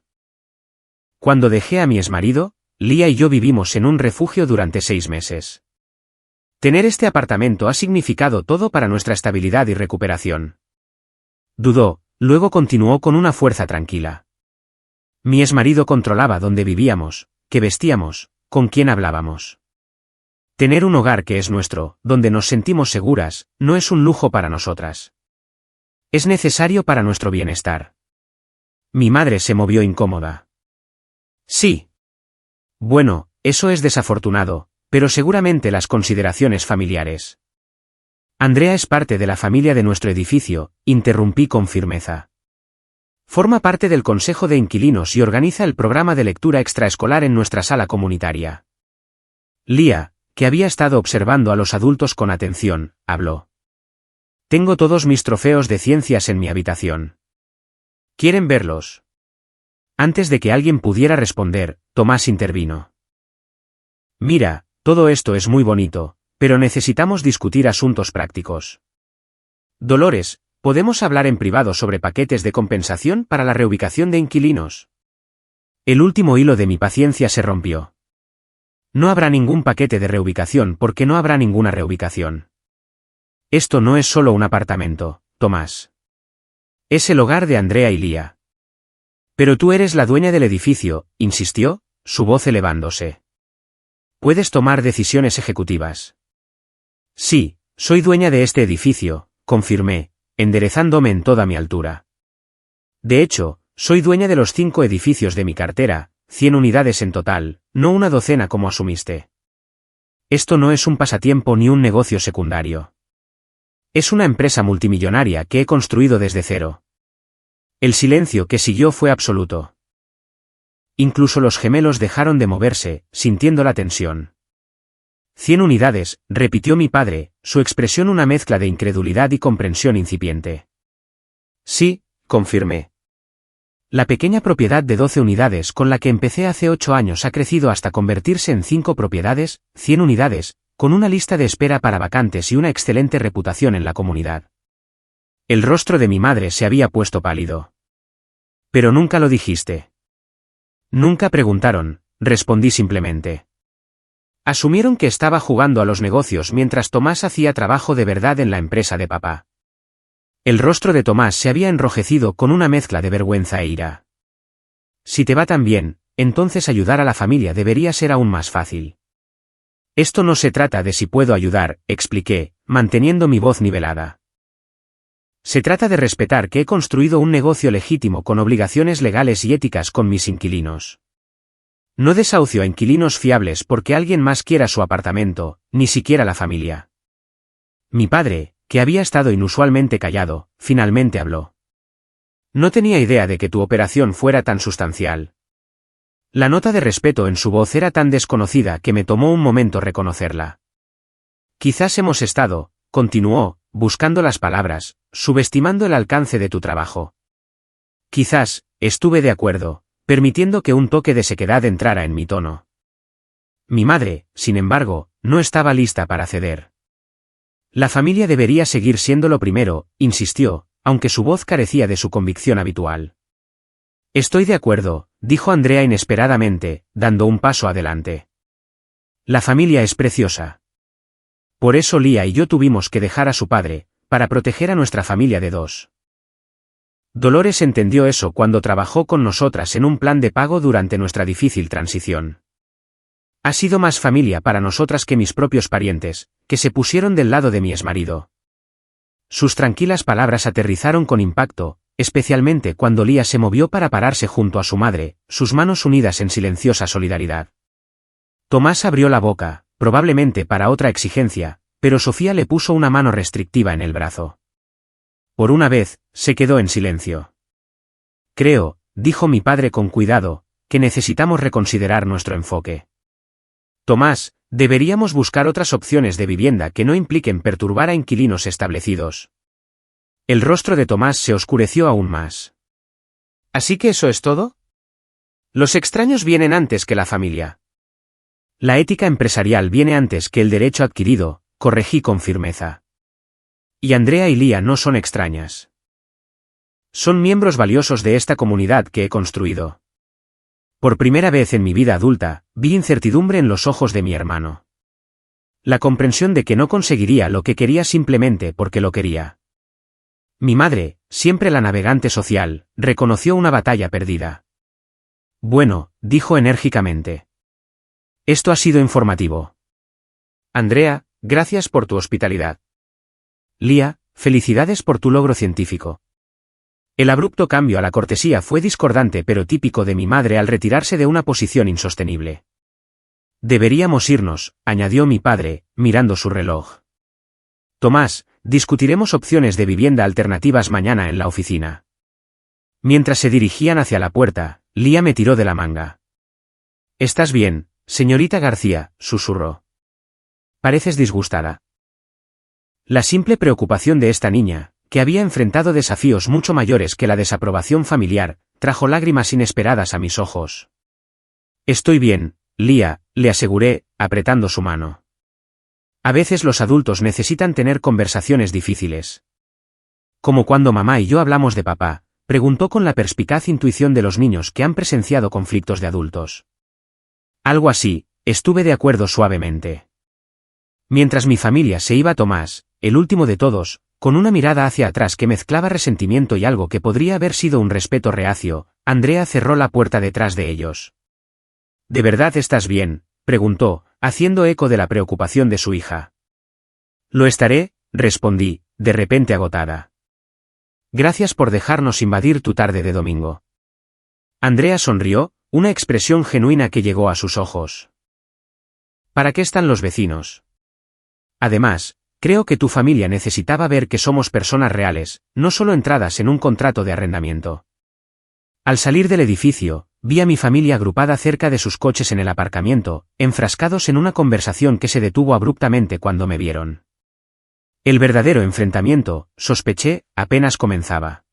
Cuando dejé a mi exmarido, Lía y yo vivimos en un refugio durante 6 meses. Tener este apartamento ha significado todo para nuestra estabilidad y recuperación. Dudó, luego continuó con una fuerza tranquila. Mi exmarido controlaba dónde vivíamos, qué vestíamos, con quién hablábamos. Tener un hogar que es nuestro, donde nos sentimos seguras, no es un lujo para nosotras. Es necesario para nuestro bienestar. Mi madre se movió incómoda. Sí. Bueno, eso es desafortunado, pero seguramente las consideraciones familiares. Andrea es parte de la familia de nuestro edificio, interrumpí con firmeza. Forma parte del consejo de inquilinos y organiza el programa de lectura extraescolar en nuestra sala comunitaria. Lía, que había estado observando a los adultos con atención, habló. Tengo todos mis trofeos de ciencias en mi habitación. ¿Quieren verlos? Antes de que alguien pudiera responder, Tomás intervino. Mira, todo esto es muy bonito, pero necesitamos discutir asuntos prácticos. Dolores, ¿podemos hablar en privado sobre paquetes de compensación para la reubicación de inquilinos? El último hilo de mi paciencia se rompió. No habrá ningún paquete de reubicación porque no habrá ninguna reubicación. Esto no es solo un apartamento, Tomás. Es el hogar de Andrea y Lía. Pero tú eres la dueña del edificio, insistió, su voz elevándose. Puedes tomar decisiones ejecutivas. Sí, soy dueña de este edificio, confirmé, enderezándome en toda mi altura. De hecho, soy dueña de los 5 edificios de mi cartera, 100 unidades en total, no una docena como asumiste. Esto no es un pasatiempo ni un negocio secundario. Es una empresa multimillonaria que he construido desde cero. El silencio que siguió fue absoluto. Incluso los gemelos dejaron de moverse, sintiendo la tensión. 100 unidades, repitió mi padre, su expresión una mezcla de incredulidad y comprensión incipiente. Sí, confirmé. La pequeña propiedad de 12 unidades con la que empecé hace 8 años ha crecido hasta convertirse en 5 propiedades, 100 unidades, con una lista de espera para vacantes y una excelente reputación en la comunidad. El rostro de mi madre se había puesto pálido. Pero nunca lo dijiste. Nunca preguntaron, respondí simplemente. Asumieron que estaba jugando a los negocios mientras Tomás hacía trabajo de verdad en la empresa de papá. El rostro de Tomás se había enrojecido con una mezcla de vergüenza e ira. Si te va tan bien, entonces ayudar a la familia debería ser aún más fácil. Esto no se trata de si puedo ayudar, expliqué, manteniendo mi voz nivelada. Se trata de respetar que he construido un negocio legítimo con obligaciones legales y éticas con mis inquilinos. No desahucio a inquilinos fiables porque alguien más quiera su apartamento, ni siquiera la familia. Mi padre, que había estado inusualmente callado, finalmente habló. No tenía idea de que tu operación fuera tan sustancial. La nota de respeto en su voz era tan desconocida que me tomó un momento reconocerla. Quizás hemos estado, continuó, buscando las palabras, subestimando el alcance de tu trabajo. Quizás, estuve de acuerdo, permitiendo que un toque de sequedad entrara en mi tono. Mi madre, sin embargo, no estaba lista para ceder. La familia debería seguir siendo lo primero, insistió, aunque su voz carecía de su convicción habitual. Estoy de acuerdo, dijo Andrea inesperadamente, dando un paso adelante. La familia es preciosa. Por eso Lía y yo tuvimos que dejar a su padre, para proteger a nuestra familia de 2. Dolores entendió eso cuando trabajó con nosotras en un plan de pago durante nuestra difícil transición. Ha sido más familia para nosotras que mis propios parientes, que se pusieron del lado de mi exmarido. Sus tranquilas palabras aterrizaron con impacto, especialmente cuando Lía se movió para pararse junto a su madre, sus manos unidas en silenciosa solidaridad. Tomás abrió la boca, probablemente para otra exigencia, pero Sofía le puso una mano restrictiva en el brazo. Por una vez, se quedó en silencio. Creo, dijo mi padre con cuidado, que necesitamos reconsiderar nuestro enfoque. Tomás, deberíamos buscar otras opciones de vivienda que no impliquen perturbar a inquilinos establecidos. El rostro de Tomás se oscureció aún más. ¿Así que eso es todo? Los extraños vienen antes que la familia. La ética empresarial viene antes que el derecho adquirido, corregí con firmeza. Y Andrea y Lía no son extrañas. Son miembros valiosos de esta comunidad que he construido. Por primera vez en mi vida adulta, vi incertidumbre en los ojos de mi hermano. La comprensión de que no conseguiría lo que quería simplemente porque lo quería. Mi madre, siempre la navegante social, reconoció una batalla perdida. Bueno, dijo enérgicamente. Esto ha sido informativo. Andrea, gracias por tu hospitalidad. Lía, felicidades por tu logro científico. El abrupto cambio a la cortesía fue discordante pero típico de mi madre al retirarse de una posición insostenible. Deberíamos irnos, añadió mi padre, mirando su reloj. Tomás, discutiremos opciones de vivienda alternativas mañana en la oficina. Mientras se dirigían hacia la puerta, Lía me tiró de la manga. ¿Estás bien, señorita García?, susurró. Pareces disgustada. La simple preocupación de esta niña, que había enfrentado desafíos mucho mayores que la desaprobación familiar, trajo lágrimas inesperadas a mis ojos. Estoy bien, Lía, le aseguré, apretando su mano. A veces los adultos necesitan tener conversaciones difíciles. Como cuando mamá y yo hablamos de papá, preguntó con la perspicaz intuición de los niños que han presenciado conflictos de adultos. Algo así, estuve de acuerdo suavemente. Mientras mi familia se iba, Tomás, el último de todos, con una mirada hacia atrás que mezclaba resentimiento y algo que podría haber sido un respeto reacio, Andrea cerró la puerta detrás de ellos. ¿De verdad estás bien?, preguntó, haciendo eco de la preocupación de su hija. Lo estaré, respondí, de repente agotada. Gracias por dejarnos invadir tu tarde de domingo. Andrea sonrió, una expresión genuina que llegó a sus ojos. ¿Para qué están los vecinos? Además, creo que tu familia necesitaba ver que somos personas reales, no solo entradas en un contrato de arrendamiento. Al salir del edificio, vi a mi familia agrupada cerca de sus coches en el aparcamiento, enfrascados en una conversación que se detuvo abruptamente cuando me vieron. El verdadero enfrentamiento, sospeché, apenas comenzaba.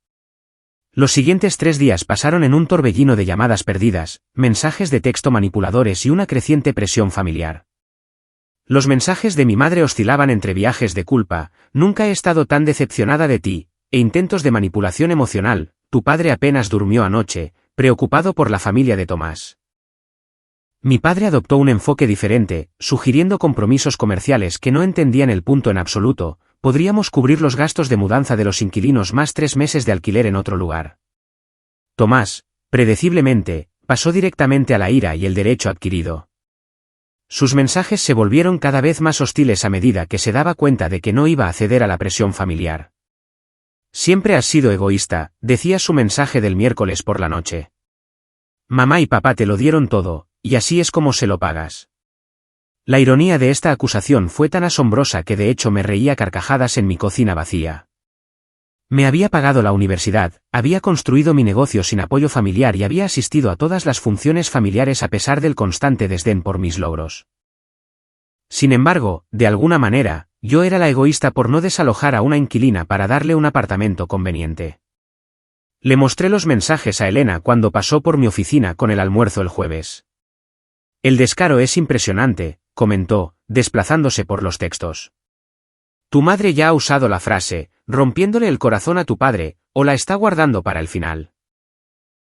Los siguientes 3 días pasaron en un torbellino de llamadas perdidas, mensajes de texto manipuladores y una creciente presión familiar. Los mensajes de mi madre oscilaban entre viajes de culpa, nunca he estado tan decepcionada de ti, e intentos de manipulación emocional, tu padre apenas durmió anoche, preocupado por la familia de Tomás. Mi padre adoptó un enfoque diferente, sugiriendo compromisos comerciales que no entendían el punto en absoluto. Podríamos cubrir los gastos de mudanza de los inquilinos más 3 meses de alquiler en otro lugar. Tomás, predeciblemente, pasó directamente a la ira y el derecho adquirido. Sus mensajes se volvieron cada vez más hostiles a medida que se daba cuenta de que no iba a ceder a la presión familiar. Siempre has sido egoísta, decía su mensaje del miércoles por la noche. Mamá y papá te lo dieron todo, y así es como se lo pagas. La ironía de esta acusación fue tan asombrosa que de hecho me reía a carcajadas en mi cocina vacía. Me había pagado la universidad, había construido mi negocio sin apoyo familiar y había asistido a todas las funciones familiares a pesar del constante desdén por mis logros. Sin embargo, de alguna manera, yo era la egoísta por no desalojar a una inquilina para darle un apartamento conveniente. Le mostré los mensajes a Elena cuando pasó por mi oficina con el almuerzo el jueves. El descaro es impresionante, comentó, desplazándose por los textos. Tu madre ya ha usado la frase, rompiéndole el corazón a tu padre, o la está guardando para el final.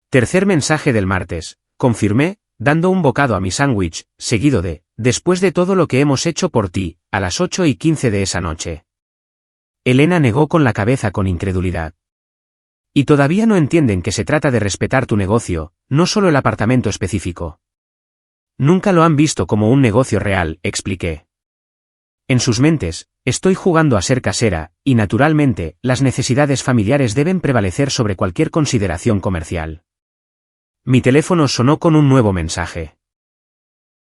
Tercer mensaje del martes, confirmé, dando un bocado a mi sándwich, seguido de, después de todo lo que hemos hecho por ti, a las 8:15 de esa noche. Elena negó con la cabeza con incredulidad. Y todavía no entienden que se trata de respetar tu negocio, no solo el apartamento específico. Nunca lo han visto como un negocio real, expliqué. En sus mentes, estoy jugando a ser casera, y naturalmente, las necesidades familiares deben prevalecer sobre cualquier consideración comercial. Mi teléfono sonó con un nuevo mensaje.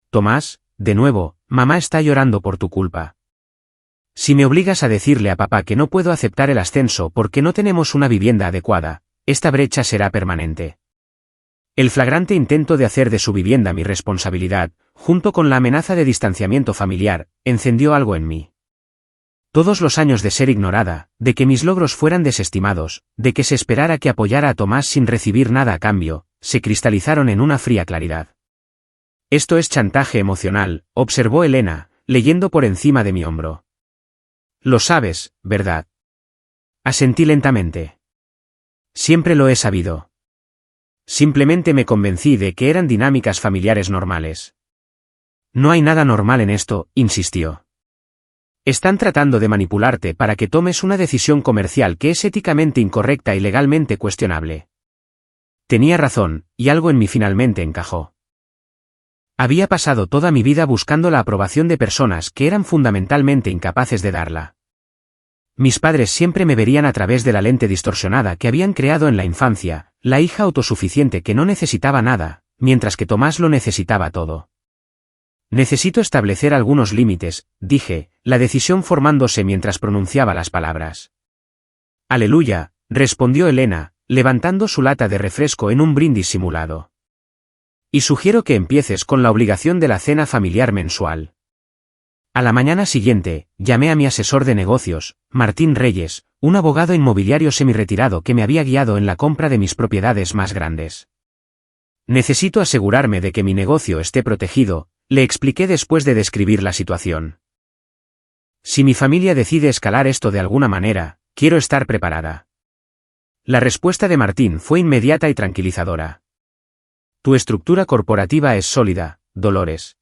Tomás, de nuevo, mamá está llorando por tu culpa. Si me obligas a decirle a papá que no puedo aceptar el ascenso porque no tenemos una vivienda adecuada, esta brecha será permanente. El flagrante intento de hacer de su vivienda mi responsabilidad, junto con la amenaza de distanciamiento familiar, encendió algo en mí. Todos los años de ser ignorada, de que mis logros fueran desestimados, de que se esperara que apoyara a Tomás sin recibir nada a cambio, se cristalizaron en una fría claridad. Esto es chantaje emocional, observó Elena, leyendo por encima de mi hombro. Lo sabes, ¿verdad? Asentí lentamente. Siempre lo he sabido. Simplemente me convencí de que eran dinámicas familiares normales. No hay nada normal en esto, insistió. Están tratando de manipularte para que tomes una decisión comercial que es éticamente incorrecta y legalmente cuestionable. Tenía razón, y algo en mí finalmente encajó. Había pasado toda mi vida buscando la aprobación de personas que eran fundamentalmente incapaces de darla. Mis padres siempre me verían a través de la lente distorsionada que habían creado en la infancia, la hija autosuficiente que no necesitaba nada, mientras que Tomás lo necesitaba todo. Necesito establecer algunos límites, dije, la decisión formándose mientras pronunciaba las palabras. Aleluya, respondió Elena, levantando su lata de refresco en un brindis simulado. Y sugiero que empieces con la obligación de la cena familiar mensual. A la mañana siguiente, llamé a mi asesor de negocios, Martín Reyes, un abogado inmobiliario semi-retirado que me había guiado en la compra de mis propiedades más grandes. Necesito asegurarme de que mi negocio esté protegido, le expliqué después de describir la situación. Si mi familia decide escalar esto de alguna manera, quiero estar preparada. La respuesta de Martín fue inmediata y tranquilizadora. Tu estructura corporativa es sólida, Dolores.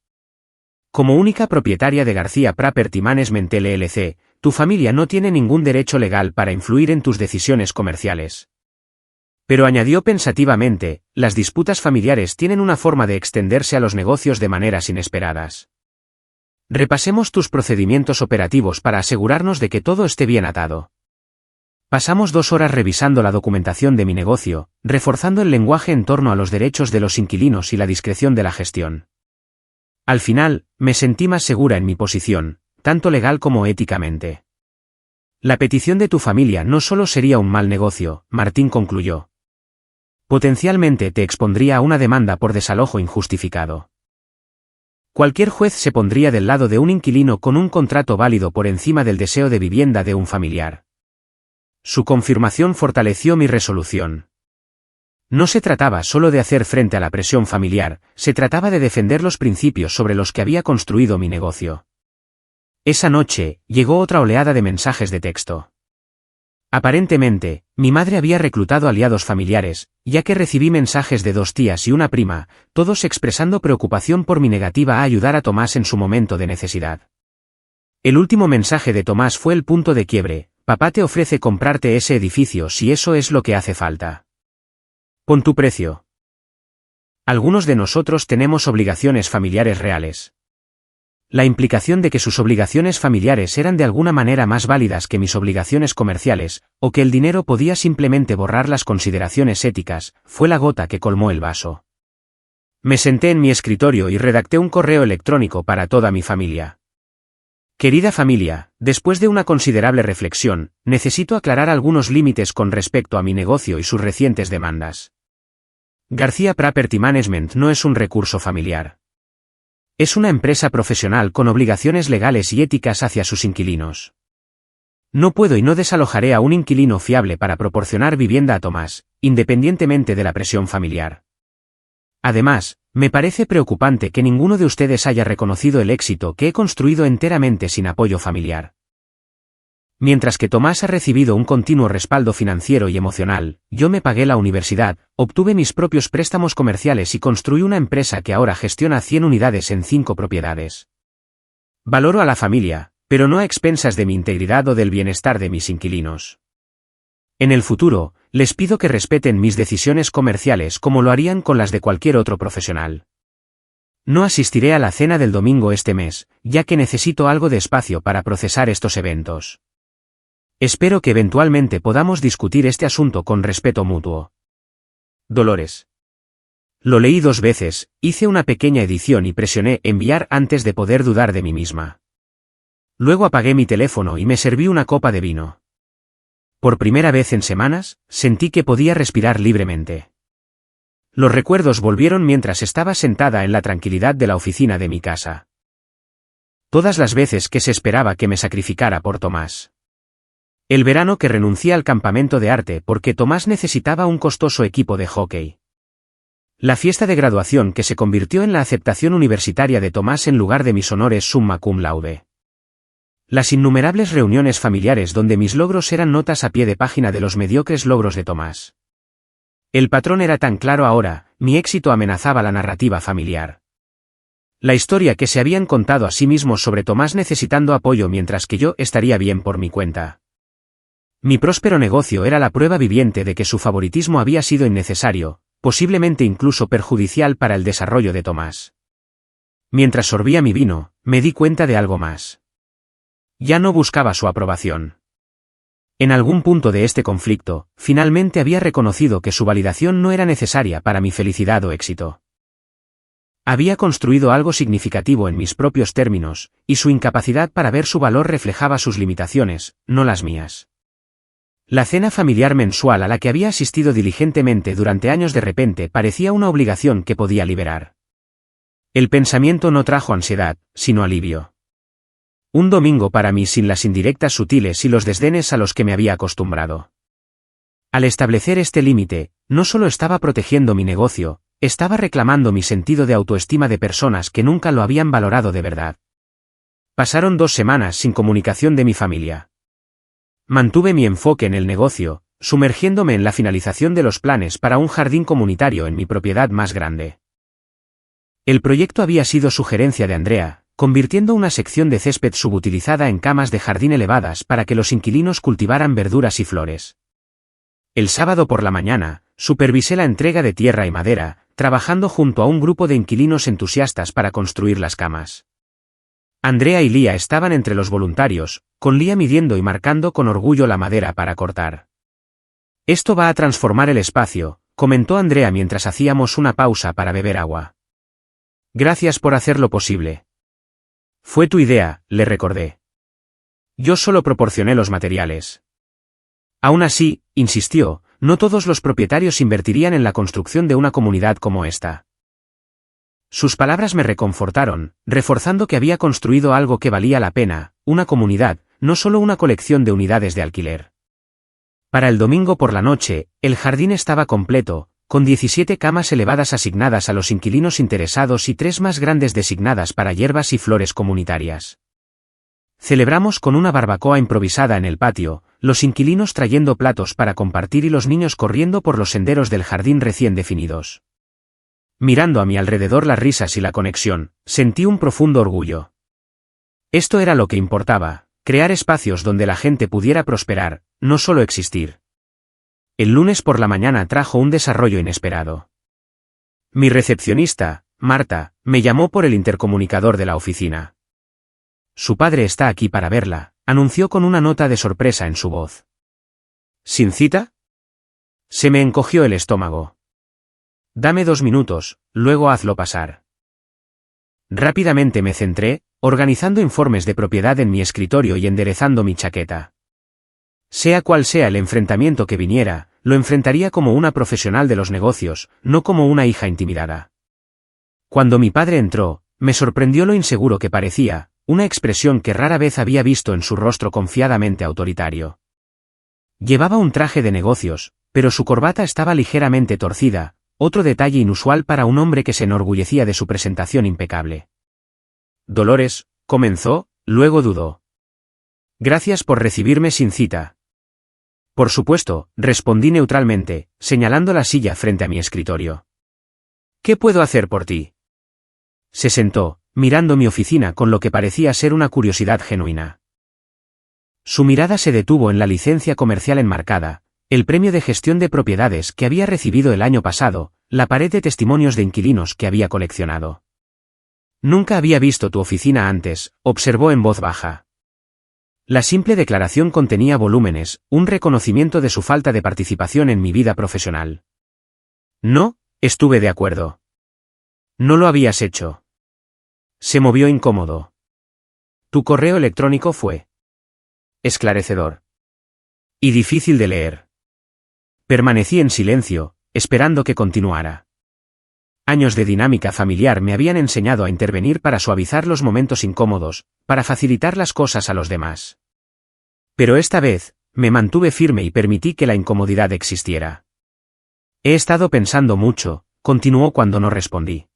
Como única propietaria de García Property Management LLC, tu familia no tiene ningún derecho legal para influir en tus decisiones comerciales. Pero añadió pensativamente, las disputas familiares tienen una forma de extenderse a los negocios de maneras inesperadas. Repasemos tus procedimientos operativos para asegurarnos de que todo esté bien atado. Pasamos 2 horas revisando la documentación de mi negocio, reforzando el lenguaje en torno a los derechos de los inquilinos y la discreción de la gestión. Al final, me sentí más segura en mi posición, tanto legal como éticamente. La petición de tu familia no solo sería un mal negocio, Martín concluyó. Potencialmente te expondría a una demanda por desalojo injustificado. Cualquier juez se pondría del lado de un inquilino con un contrato válido por encima del deseo de vivienda de un familiar. Su confirmación fortaleció mi resolución. No se trataba solo de hacer frente a la presión familiar, se trataba de defender los principios sobre los que había construido mi negocio. Esa noche, llegó otra oleada de mensajes de texto. Aparentemente, mi madre había reclutado aliados familiares, ya que recibí mensajes de 2 tías y una prima, todos expresando preocupación por mi negativa a ayudar a Tomás en su momento de necesidad. El último mensaje de Tomás fue el punto de quiebre: papá te ofrece comprarte ese edificio si eso es lo que hace falta. Pon tu precio. Algunos de nosotros tenemos obligaciones familiares reales. La implicación de que sus obligaciones familiares eran de alguna manera más válidas que mis obligaciones comerciales, o que el dinero podía simplemente borrar las consideraciones éticas, fue la gota que colmó el vaso. Me senté en mi escritorio y redacté un correo electrónico para toda mi familia. Querida familia, después de una considerable reflexión, necesito aclarar algunos límites con respecto a mi negocio y sus recientes demandas. García Property Management no es un recurso familiar. Es una empresa profesional con obligaciones legales y éticas hacia sus inquilinos. No puedo y no desalojaré a un inquilino fiable para proporcionar vivienda a Tomás, independientemente de la presión familiar. Además, me parece preocupante que ninguno de ustedes haya reconocido el éxito que he construido enteramente sin apoyo familiar. Mientras que Tomás ha recibido un continuo respaldo financiero y emocional, yo me pagué la universidad, obtuve mis propios préstamos comerciales y construí una empresa que ahora gestiona 100 unidades en 5 propiedades. Valoro a la familia, pero no a expensas de mi integridad o del bienestar de mis inquilinos. En el futuro, les pido que respeten mis decisiones comerciales como lo harían con las de cualquier otro profesional. No asistiré a la cena del domingo este mes, ya que necesito algo de espacio para procesar estos eventos. Espero que eventualmente podamos discutir este asunto con respeto mutuo. Dolores. Lo leí 2 veces, hice una pequeña edición y presioné enviar antes de poder dudar de mí misma. Luego apagué mi teléfono y me serví una copa de vino. Por primera vez en semanas, sentí que podía respirar libremente. Los recuerdos volvieron mientras estaba sentada en la tranquilidad de la oficina de mi casa. Todas las veces que se esperaba que me sacrificara por Tomás. El verano que renuncié al campamento de arte porque Tomás necesitaba un costoso equipo de hockey. La fiesta de graduación que se convirtió en la aceptación universitaria de Tomás en lugar de mis honores summa cum laude. Las innumerables reuniones familiares donde mis logros eran notas a pie de página de los mediocres logros de Tomás. El patrón era tan claro ahora, mi éxito amenazaba la narrativa familiar. La historia que se habían contado a sí mismos sobre Tomás necesitando apoyo mientras que yo estaría bien por mi cuenta. Mi próspero negocio era la prueba viviente de que su favoritismo había sido innecesario, posiblemente incluso perjudicial para el desarrollo de Tomás. Mientras sorbía mi vino, me di cuenta de algo más. Ya no buscaba su aprobación. En algún punto de este conflicto, finalmente había reconocido que su validación no era necesaria para mi felicidad o éxito. Había construido algo significativo en mis propios términos, y su incapacidad para ver su valor reflejaba sus limitaciones, no las mías. La cena familiar mensual a la que había asistido diligentemente durante años de repente parecía una obligación que podía liberar. El pensamiento no trajo ansiedad, sino alivio. Un domingo para mí sin las indirectas sutiles y los desdenes a los que me había acostumbrado. Al establecer este límite, no solo estaba protegiendo mi negocio, estaba reclamando mi sentido de autoestima de personas que nunca lo habían valorado de verdad. Pasaron 2 semanas sin comunicación de mi familia. Mantuve mi enfoque en el negocio, sumergiéndome en la finalización de los planes para un jardín comunitario en mi propiedad más grande. El proyecto había sido sugerencia de Andrea, convirtiendo una sección de césped subutilizada en camas de jardín elevadas para que los inquilinos cultivaran verduras y flores. El sábado por la mañana, supervisé la entrega de tierra y madera, trabajando junto a un grupo de inquilinos entusiastas para construir las camas. Andrea y Lía estaban entre los voluntarios, con Lía midiendo y marcando con orgullo la madera para cortar. Esto va a transformar el espacio, comentó Andrea mientras hacíamos una pausa para beber agua. Gracias por hacerlo posible. Fue tu idea, le recordé. Yo solo proporcioné los materiales. Aún así, insistió, no todos los propietarios invertirían en la construcción de una comunidad como esta. Sus palabras me reconfortaron, reforzando que había construido algo que valía la pena, una comunidad, no solo una colección de unidades de alquiler. Para el domingo por la noche, el jardín estaba completo, con 17 camas elevadas asignadas a los inquilinos interesados y 3 más grandes designadas para hierbas y flores comunitarias. Celebramos con una barbacoa improvisada en el patio, los inquilinos trayendo platos para compartir y los niños corriendo por los senderos del jardín recién definidos. Mirando a mi alrededor las risas y la conexión, sentí un profundo orgullo. Esto era lo que importaba, crear espacios donde la gente pudiera prosperar, no solo existir. El lunes por la mañana trajo un desarrollo inesperado. Mi recepcionista, Marta, me llamó por el intercomunicador de la oficina. Su padre está aquí para verla, anunció con una nota de sorpresa en su voz. ¿Sin cita? Se me encogió el estómago. Dame 2 minutos, luego hazlo pasar. Rápidamente me centré, organizando informes de propiedad en mi escritorio y enderezando mi chaqueta. Sea cual sea el enfrentamiento que viniera, lo enfrentaría como una profesional de los negocios, no como una hija intimidada. Cuando mi padre entró, me sorprendió lo inseguro que parecía, una expresión que rara vez había visto en su rostro confiadamente autoritario. Llevaba un traje de negocios, pero su corbata estaba ligeramente torcida, otro detalle inusual para un hombre que se enorgullecía de su presentación impecable. Dolores, comenzó, luego dudó. Gracias por recibirme sin cita. Por supuesto, respondí neutralmente, señalando la silla frente a mi escritorio. ¿Qué puedo hacer por ti? Se sentó, mirando mi oficina con lo que parecía ser una curiosidad genuina. Su mirada se detuvo en la licencia comercial enmarcada, el premio de gestión de propiedades que había recibido el año pasado, la pared de testimonios de inquilinos que había coleccionado. Nunca había visto tu oficina antes, observó en voz baja. La simple declaración contenía volúmenes, un reconocimiento de su falta de participación en mi vida profesional. No, estuve de acuerdo. No lo habías hecho. Se movió incómodo. Tu correo electrónico fue esclarecedor y difícil de leer. Permanecí en silencio, esperando que continuara. Años de dinámica familiar me habían enseñado a intervenir para suavizar los momentos incómodos, para facilitar las cosas a los demás. Pero esta vez, me mantuve firme y permití que la incomodidad existiera. He estado pensando mucho, continuó cuando no respondí.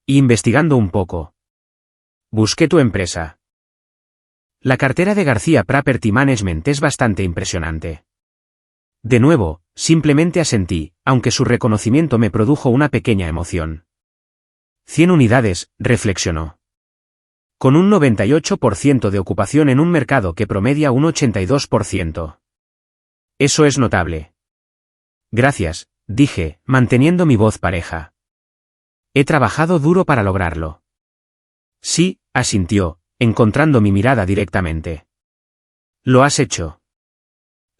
Y investigando un poco. Busqué tu empresa. La cartera de García Property Management es bastante impresionante. De nuevo, simplemente asentí, aunque su reconocimiento me produjo una pequeña emoción. 100 unidades, reflexionó. Con un 98% de ocupación en un mercado que promedia un 82%. Eso es notable. Gracias, dije, manteniendo mi voz pareja. He trabajado duro para lograrlo. Sí, asintió, encontrando mi mirada directamente. Lo has hecho.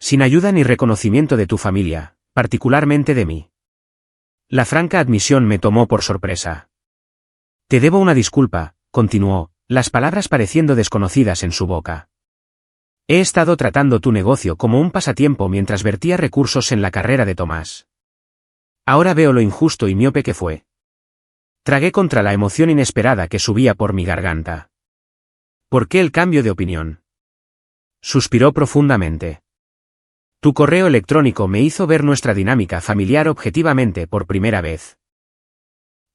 Sin ayuda ni reconocimiento de tu familia, particularmente de mí. La franca admisión me tomó por sorpresa. Te debo una disculpa, continuó, las palabras pareciendo desconocidas en su boca. He estado tratando tu negocio como un pasatiempo mientras vertía recursos en la carrera de Tomás. Ahora veo lo injusto y miope que fue. Tragué contra la emoción inesperada que subía por mi garganta. ¿Por qué el cambio de opinión? Suspiró profundamente. Tu correo electrónico me hizo ver nuestra dinámica familiar objetivamente por primera vez.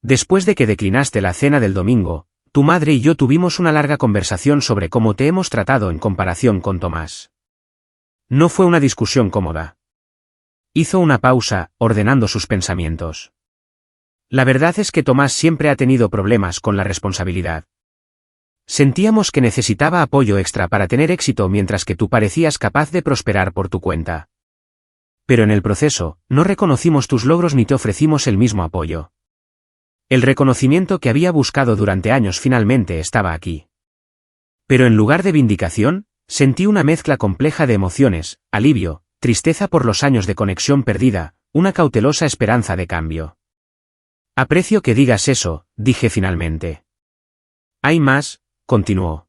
Después de que declinaste la cena del domingo, tu madre y yo tuvimos una larga conversación sobre cómo te hemos tratado en comparación con Tomás. No fue una discusión cómoda. Hizo una pausa, ordenando sus pensamientos. La verdad es que Tomás siempre ha tenido problemas con la responsabilidad. Sentíamos que necesitaba apoyo extra para tener éxito mientras que tú parecías capaz de prosperar por tu cuenta. Pero en el proceso, no reconocimos tus logros ni te ofrecimos el mismo apoyo. El reconocimiento que había buscado durante años finalmente estaba aquí. Pero en lugar de vindicación, sentí una mezcla compleja de emociones, alivio, tristeza por los años de conexión perdida, una cautelosa esperanza de cambio. Aprecio que digas eso, dije finalmente. Hay más, continuó.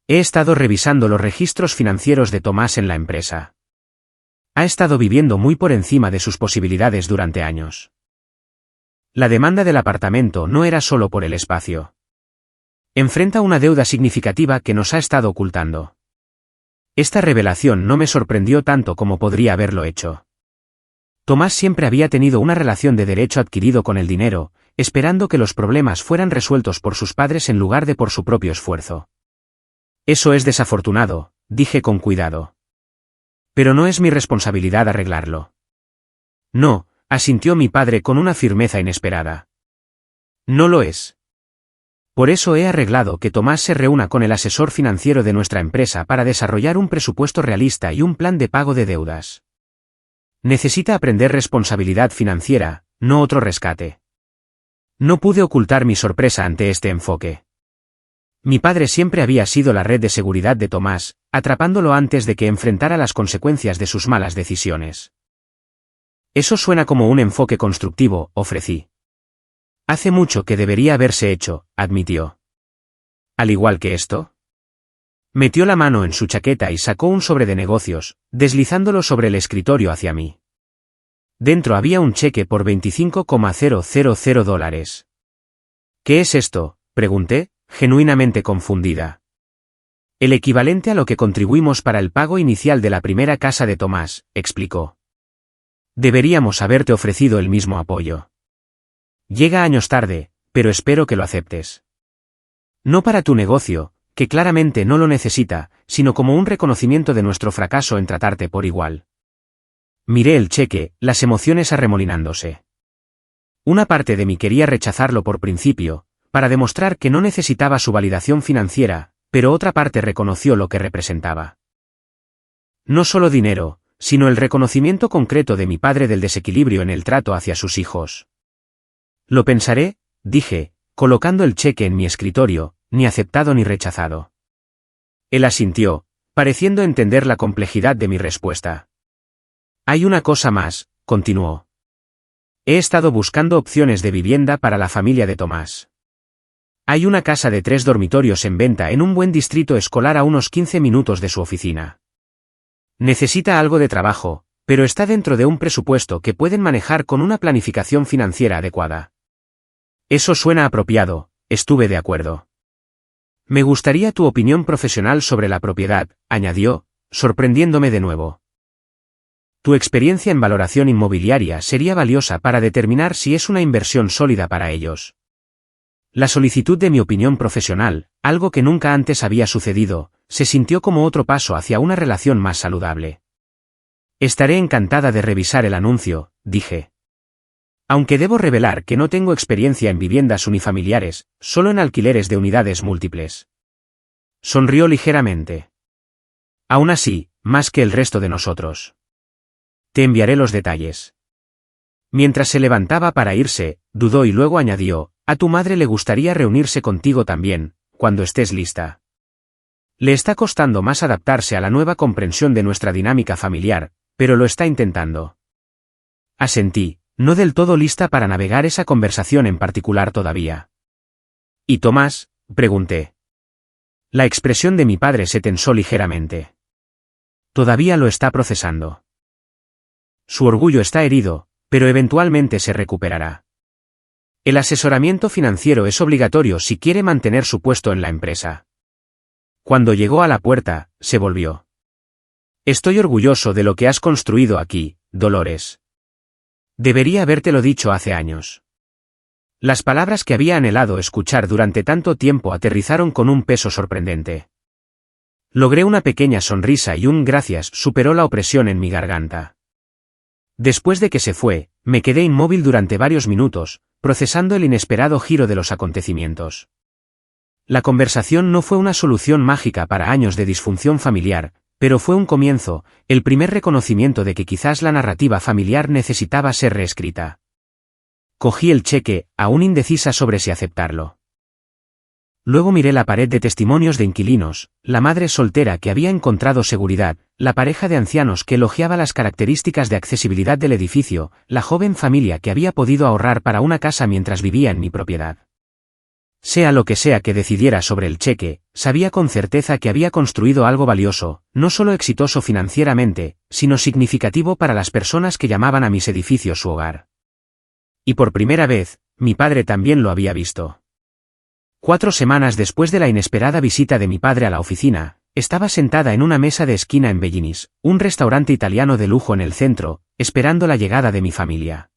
He estado revisando los registros financieros de Tomás en la empresa. Ha estado viviendo muy por encima de sus posibilidades durante años. La demanda del apartamento no era solo por el espacio. Enfrenta una deuda significativa que nos ha estado ocultando. Esta revelación no me sorprendió tanto como podría haberlo hecho. Tomás siempre había tenido una relación de derecho adquirido con el dinero, esperando que los problemas fueran resueltos por sus padres en lugar de por su propio esfuerzo. Eso es desafortunado, dije con cuidado. Pero no es mi responsabilidad arreglarlo. No, asintió mi padre con una firmeza inesperada. No lo es. Por eso he arreglado que Tomás se reúna con el asesor financiero de nuestra empresa para desarrollar un presupuesto realista y un plan de pago de deudas. Necesita aprender responsabilidad financiera, no otro rescate. No pude ocultar mi sorpresa ante este enfoque. Mi padre siempre había sido la red de seguridad de Tomás, atrapándolo antes de que enfrentara las consecuencias de sus malas decisiones. Eso suena como un enfoque constructivo, ofrecí. Hace mucho que debería haberse hecho, admitió. ¿Al igual que esto? Metió la mano en su chaqueta y sacó un sobre de negocios, deslizándolo sobre el escritorio hacia mí. Dentro había un cheque por $25,000. ¿Qué es esto?, pregunté, genuinamente confundida. El equivalente a lo que contribuimos para el pago inicial de la primera casa de Tomás, explicó. Deberíamos haberte ofrecido el mismo apoyo. Llega años tarde, pero espero que lo aceptes. No para tu negocio, que claramente no lo necesita, sino como un reconocimiento de nuestro fracaso en tratarte por igual. Miré el cheque, las emociones arremolinándose. Una parte de mí quería rechazarlo por principio, para demostrar que no necesitaba su validación financiera, pero otra parte reconoció lo que representaba. No solo dinero, sino el reconocimiento concreto de mi padre del desequilibrio en el trato hacia sus hijos. Lo pensaré, dije, colocando el cheque en mi escritorio, ni aceptado ni rechazado. Él asintió, pareciendo entender la complejidad de mi respuesta. Hay una cosa más, continuó. He estado buscando opciones de vivienda para la familia de Tomás. Hay una casa de 3 dormitorios en venta en un buen distrito escolar a unos 15 minutos de su oficina. Necesita algo de trabajo, pero está dentro de un presupuesto que pueden manejar con una planificación financiera adecuada. Eso suena apropiado, estuve de acuerdo. Me gustaría tu opinión profesional sobre la propiedad, añadió, sorprendiéndome de nuevo. Tu experiencia en valoración inmobiliaria sería valiosa para determinar si es una inversión sólida para ellos. La solicitud de mi opinión profesional, algo que nunca antes había sucedido, se sintió como otro paso hacia una relación más saludable. Estaré encantada de revisar el anuncio, dije. Aunque debo revelar que no tengo experiencia en viviendas unifamiliares, solo en alquileres de unidades múltiples. Sonrió ligeramente. Aún así, más que el resto de nosotros. Te enviaré los detalles. Mientras se levantaba para irse, dudó y luego añadió, a tu madre le gustaría reunirse contigo también, cuando estés lista. Le está costando más adaptarse a la nueva comprensión de nuestra dinámica familiar, pero lo está intentando. Asentí, no del todo lista para navegar esa conversación en particular todavía. ¿Y Tomás? Pregunté. La expresión de mi padre se tensó ligeramente. Todavía lo está procesando. Su orgullo está herido, pero eventualmente se recuperará. El asesoramiento financiero es obligatorio si quiere mantener su puesto en la empresa. Cuando llegó a la puerta, se volvió. Estoy orgulloso de lo que has construido aquí, Dolores. Debería habértelo dicho hace años. Las palabras que había anhelado escuchar durante tanto tiempo aterrizaron con un peso sorprendente. Logré una pequeña sonrisa y un gracias superó la opresión en mi garganta. Después de que se fue, me quedé inmóvil durante varios minutos, procesando el inesperado giro de los acontecimientos. La conversación no fue una solución mágica para años de disfunción familiar, pero fue un comienzo, el primer reconocimiento de que quizás la narrativa familiar necesitaba ser reescrita. Cogí el cheque, aún indecisa sobre si aceptarlo. Luego miré la pared de testimonios de inquilinos, la madre soltera que había encontrado seguridad, la pareja de ancianos que elogiaba las características de accesibilidad del edificio, la joven familia que había podido ahorrar para una casa mientras vivía en mi propiedad. Sea lo que sea que decidiera sobre el cheque, sabía con certeza que había construido algo valioso, no solo exitoso financieramente, sino significativo para las personas que llamaban a mis edificios su hogar. Y por primera vez, mi padre también lo había visto. 4 semanas después de la inesperada visita de mi padre a la oficina, estaba sentada en una mesa de esquina en Bellinis, un restaurante italiano de lujo en el centro, esperando la llegada de mi familia.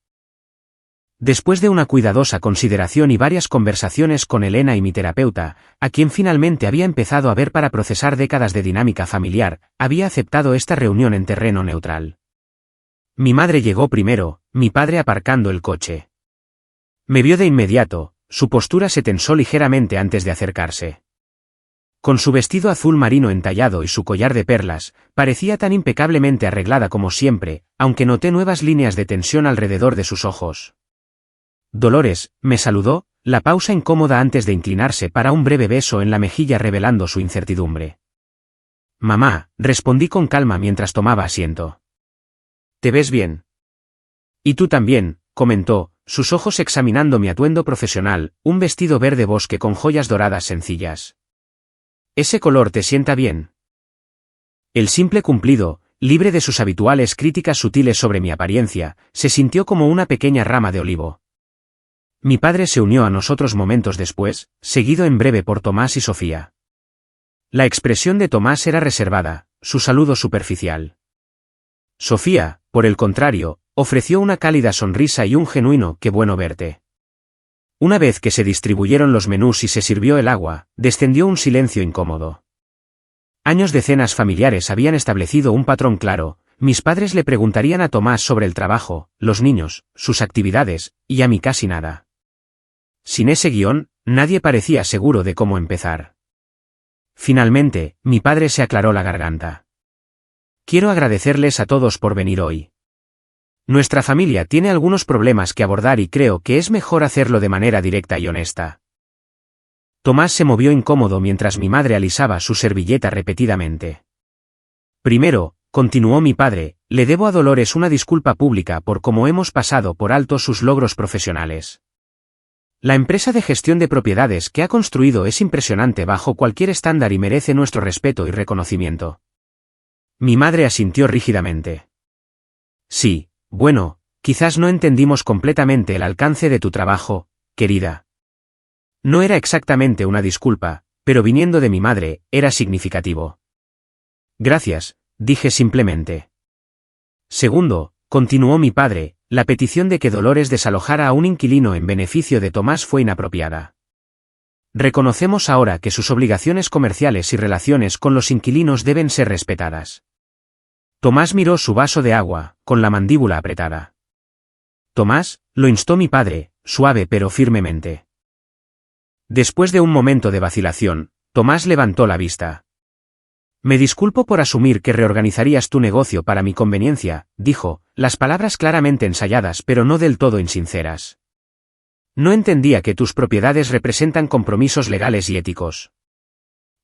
Después de una cuidadosa consideración y varias conversaciones con Elena y mi terapeuta, a quien finalmente había empezado a ver para procesar décadas de dinámica familiar, había aceptado esta reunión en terreno neutral. Mi madre llegó primero, mi padre aparcando el coche. Me vio de inmediato, su postura se tensó ligeramente antes de acercarse. Con su vestido azul marino entallado y su collar de perlas, parecía tan impecablemente arreglada como siempre, aunque noté nuevas líneas de tensión alrededor de sus ojos. Dolores, me saludó, la pausa incómoda antes de inclinarse para un breve beso en la mejilla revelando su incertidumbre. Mamá, respondí con calma mientras tomaba asiento. ¿Te ves bien? Y tú también, comentó, sus ojos examinando mi atuendo profesional, un vestido verde bosque con joyas doradas sencillas. ¿Ese color te sienta bien? El simple cumplido, libre de sus habituales críticas sutiles sobre mi apariencia, se sintió como una pequeña rama de olivo. Mi padre se unió a nosotros momentos después, seguido en breve por Tomás y Sofía. La expresión de Tomás era reservada, su saludo superficial. Sofía, por el contrario, ofreció una cálida sonrisa y un genuino «qué bueno verte». Una vez que se distribuyeron los menús y se sirvió el agua, descendió un silencio incómodo. Años de cenas familiares habían establecido un patrón claro, mis padres le preguntarían a Tomás sobre el trabajo, los niños, sus actividades, y a mí casi nada. Sin ese guión, nadie parecía seguro de cómo empezar. Finalmente, mi padre se aclaró la garganta. Quiero agradecerles a todos por venir hoy. Nuestra familia tiene algunos problemas que abordar y creo que es mejor hacerlo de manera directa y honesta. Tomás se movió incómodo mientras mi madre alisaba su servilleta repetidamente. Primero, continuó mi padre, le debo a Dolores una disculpa pública por cómo hemos pasado por alto sus logros profesionales. La empresa de gestión de propiedades que ha construido es impresionante bajo cualquier estándar y merece nuestro respeto y reconocimiento. Mi madre asintió rígidamente. Sí. Bueno, quizás no entendimos completamente el alcance de tu trabajo, querida. No era exactamente una disculpa, pero viniendo de mi madre, era significativo. Gracias, dije simplemente. Segundo, continuó mi padre, la petición de que Dolores desalojara a un inquilino en beneficio de Tomás fue inapropiada. Reconocemos ahora que sus obligaciones comerciales y relaciones con los inquilinos deben ser respetadas. Tomás miró su vaso de agua, con la mandíbula apretada. Tomás, lo instó mi padre, suave pero firmemente. Después de un momento de vacilación, Tomás levantó la vista. Me disculpo por asumir que reorganizarías tu negocio para mi conveniencia, dijo, las palabras claramente ensayadas pero no del todo insinceras. No entendía que tus propiedades representan compromisos legales y éticos.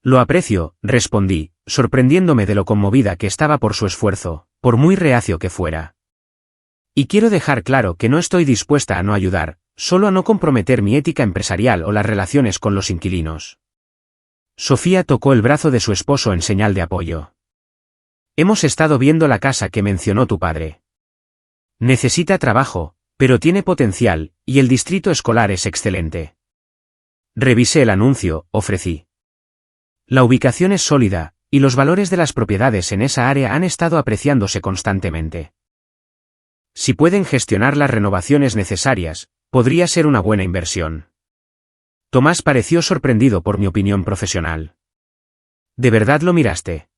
Lo aprecio, respondí, sorprendiéndome de lo conmovida que estaba por su esfuerzo, por muy reacio que fuera. Y quiero dejar claro que no estoy dispuesta a no ayudar, solo a no comprometer mi ética empresarial o las relaciones con los inquilinos. Sofía tocó el brazo de su esposo en señal de apoyo. Hemos estado viendo la casa que mencionó tu padre. Necesita trabajo, pero tiene potencial, y el distrito escolar es excelente. Revisé el anuncio, ofrecí. La ubicación es sólida, y los valores de las propiedades en esa área han estado apreciándose constantemente. Si pueden gestionar las renovaciones necesarias, podría ser una buena inversión. Tomás pareció sorprendido por mi opinión profesional. ¿De verdad lo miraste?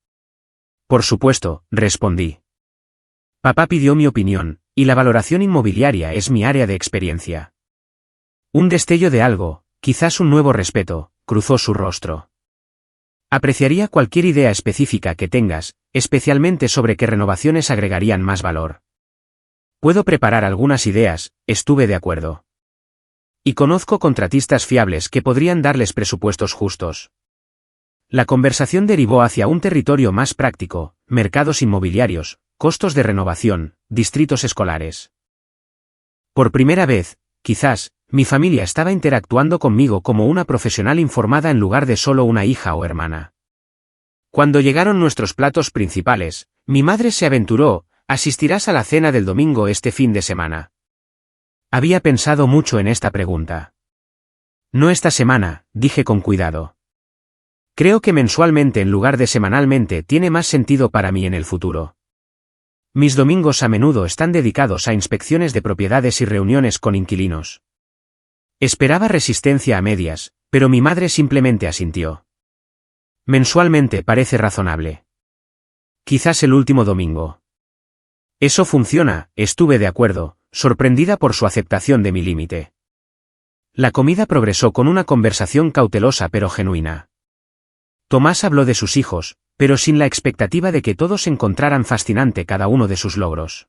Por supuesto, respondí. Papá pidió mi opinión, y la valoración inmobiliaria es mi área de experiencia. Un destello de algo, quizás un nuevo respeto, cruzó su rostro. Apreciaría cualquier idea específica que tengas, especialmente sobre qué renovaciones agregarían más valor. Puedo preparar algunas ideas, estuve de acuerdo. Y conozco contratistas fiables que podrían darles presupuestos justos. La conversación derivó hacia un territorio más práctico, mercados inmobiliarios, costos de renovación, distritos escolares. Por primera vez, quizás, mi familia estaba interactuando conmigo como una profesional informada en lugar de solo una hija o hermana. Cuando llegaron nuestros platos principales, mi madre se aventuró, ¿asistirás a la cena del domingo este fin de semana? Había pensado mucho en esta pregunta. No esta semana, dije con cuidado. Creo que mensualmente en lugar de semanalmente tiene más sentido para mí en el futuro. Mis domingos a menudo están dedicados a inspecciones de propiedades y reuniones con inquilinos. Esperaba resistencia a medias, pero mi madre simplemente asintió. Mensualmente parece razonable. Quizás el último domingo. Eso funciona, estuve de acuerdo, sorprendida por su aceptación de mi límite. La comida progresó con una conversación cautelosa pero genuina. Tomás habló de sus hijos, pero sin la expectativa de que todos encontraran fascinante cada uno de sus logros.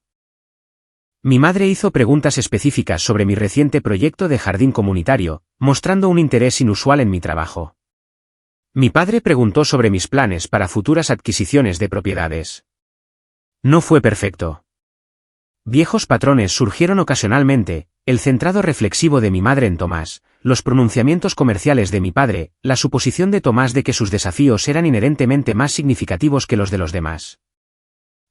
Mi madre hizo preguntas específicas sobre mi reciente proyecto de jardín comunitario, mostrando un interés inusual en mi trabajo. Mi padre preguntó sobre mis planes para futuras adquisiciones de propiedades. No fue perfecto. Viejos patrones surgieron ocasionalmente, el centrado reflexivo de mi madre en Tomás, los pronunciamientos comerciales de mi padre, la suposición de Tomás de que sus desafíos eran inherentemente más significativos que los de los demás.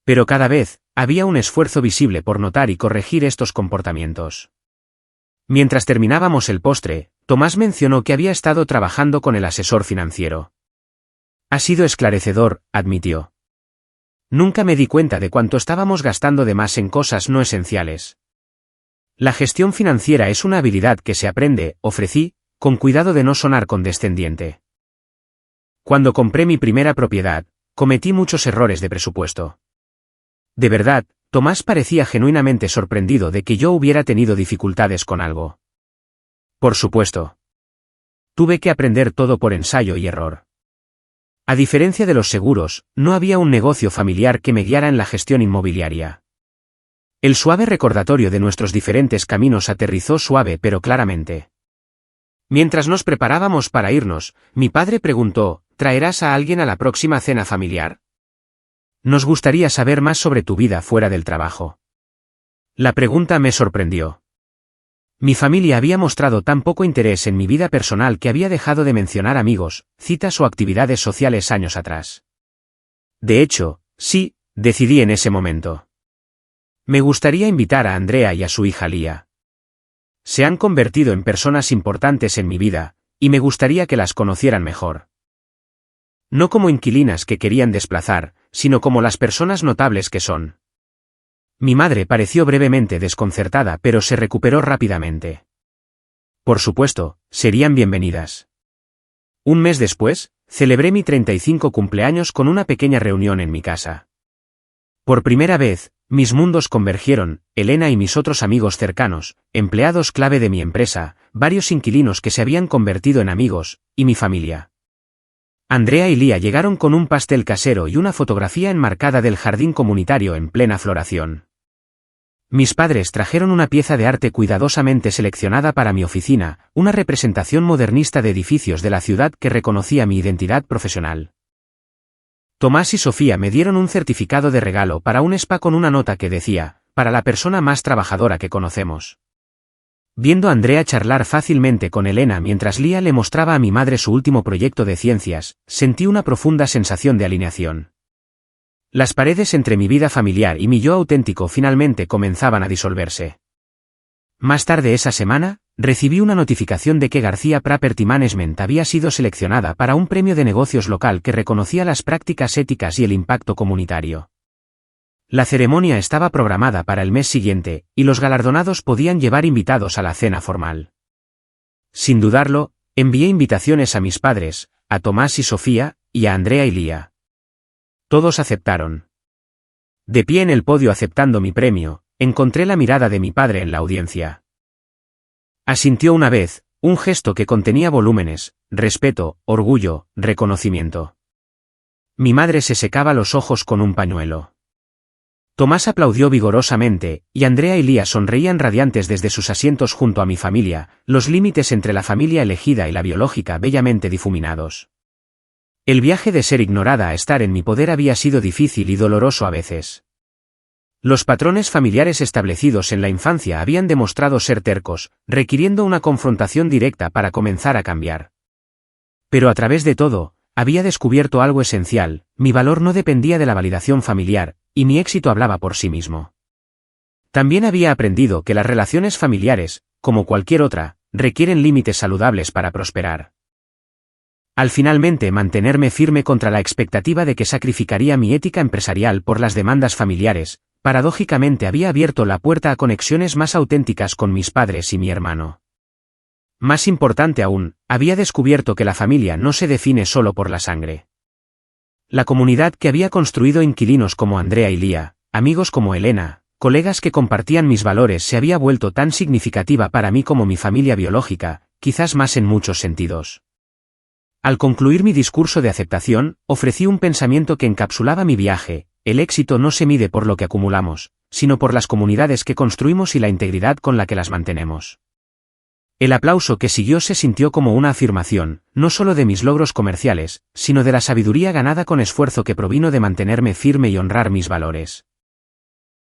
Pero cada vez, había un esfuerzo visible por notar y corregir estos comportamientos. Mientras terminábamos el postre, Tomás mencionó que había estado trabajando con el asesor financiero. Ha sido esclarecedor, admitió. Nunca me di cuenta de cuánto estábamos gastando de más en cosas no esenciales. La gestión financiera es una habilidad que se aprende, ofrecí, con cuidado de no sonar condescendiente. Cuando compré mi primera propiedad, cometí muchos errores de presupuesto. De verdad, Tomás parecía genuinamente sorprendido de que yo hubiera tenido dificultades con algo. Por supuesto. Tuve que aprender todo por ensayo y error. A diferencia de los seguros, no había un negocio familiar que me guiara en la gestión inmobiliaria. El suave recordatorio de nuestros diferentes caminos aterrizó suave pero claramente. Mientras nos preparábamos para irnos, mi padre preguntó, ¿traerás a alguien a la próxima cena familiar? Nos gustaría saber más sobre tu vida fuera del trabajo. La pregunta me sorprendió. Mi familia había mostrado tan poco interés en mi vida personal que había dejado de mencionar amigos, citas o actividades sociales años atrás. De hecho, sí, decidí en ese momento. Me gustaría invitar a Andrea y a su hija Lía. Se han convertido en personas importantes en mi vida, y me gustaría que las conocieran mejor. No como inquilinas que querían desplazar, sino como las personas notables que son. Mi madre pareció brevemente desconcertada pero se recuperó rápidamente. Por supuesto, serían bienvenidas. Un mes después, celebré mi 35 cumpleaños con una pequeña reunión en mi casa. Por primera vez, mis mundos convergieron, Elena y mis otros amigos cercanos, empleados clave de mi empresa, varios inquilinos que se habían convertido en amigos, y mi familia. Andrea y Lía llegaron con un pastel casero y una fotografía enmarcada del jardín comunitario en plena floración. Mis padres trajeron una pieza de arte cuidadosamente seleccionada para mi oficina, una representación modernista de edificios de la ciudad que reconocía mi identidad profesional. Tomás y Sofía me dieron un certificado de regalo para un spa con una nota que decía, para la persona más trabajadora que conocemos. Viendo a Andrea charlar fácilmente con Elena mientras Lía le mostraba a mi madre su último proyecto de ciencias, sentí una profunda sensación de alineación. Las paredes entre mi vida familiar y mi yo auténtico finalmente comenzaban a disolverse. Más tarde esa semana, recibí una notificación de que García Property Management había sido seleccionada para un premio de negocios local que reconocía las prácticas éticas y el impacto comunitario. La ceremonia estaba programada para el mes siguiente, y los galardonados podían llevar invitados a la cena formal. Sin dudarlo, envié invitaciones a mis padres, a Tomás y Sofía, y a Andrea y Lía. Todos aceptaron. De pie en el podio aceptando mi premio, encontré la mirada de mi padre en la audiencia. Asintió una vez, un gesto que contenía volúmenes, respeto, orgullo, reconocimiento. Mi madre se secaba los ojos con un pañuelo. Tomás aplaudió vigorosamente, y Andrea y Lía sonreían radiantes desde sus asientos junto a mi familia, los límites entre la familia elegida y la biológica bellamente difuminados. El viaje de ser ignorada a estar en mi poder había sido difícil y doloroso a veces. Los patrones familiares establecidos en la infancia habían demostrado ser tercos, requiriendo una confrontación directa para comenzar a cambiar. Pero a través de todo, había descubierto algo esencial: mi valor no dependía de la validación familiar, y mi éxito hablaba por sí mismo. También había aprendido que las relaciones familiares, como cualquier otra, requieren límites saludables para prosperar. Al finalmente mantenerme firme contra la expectativa de que sacrificaría mi ética empresarial por las demandas familiares, paradójicamente había abierto la puerta a conexiones más auténticas con mis padres y mi hermano. Más importante aún, había descubierto que la familia no se define solo por la sangre. La comunidad que había construido inquilinos como Andrea y Lía, amigos como Elena, colegas que compartían mis valores se había vuelto tan significativa para mí como mi familia biológica, quizás más en muchos sentidos. Al concluir mi discurso de aceptación, ofrecí un pensamiento que encapsulaba mi viaje: el éxito no se mide por lo que acumulamos, sino por las comunidades que construimos y la integridad con la que las mantenemos. El aplauso que siguió se sintió como una afirmación, no solo de mis logros comerciales, sino de la sabiduría ganada con esfuerzo que provino de mantenerme firme y honrar mis valores.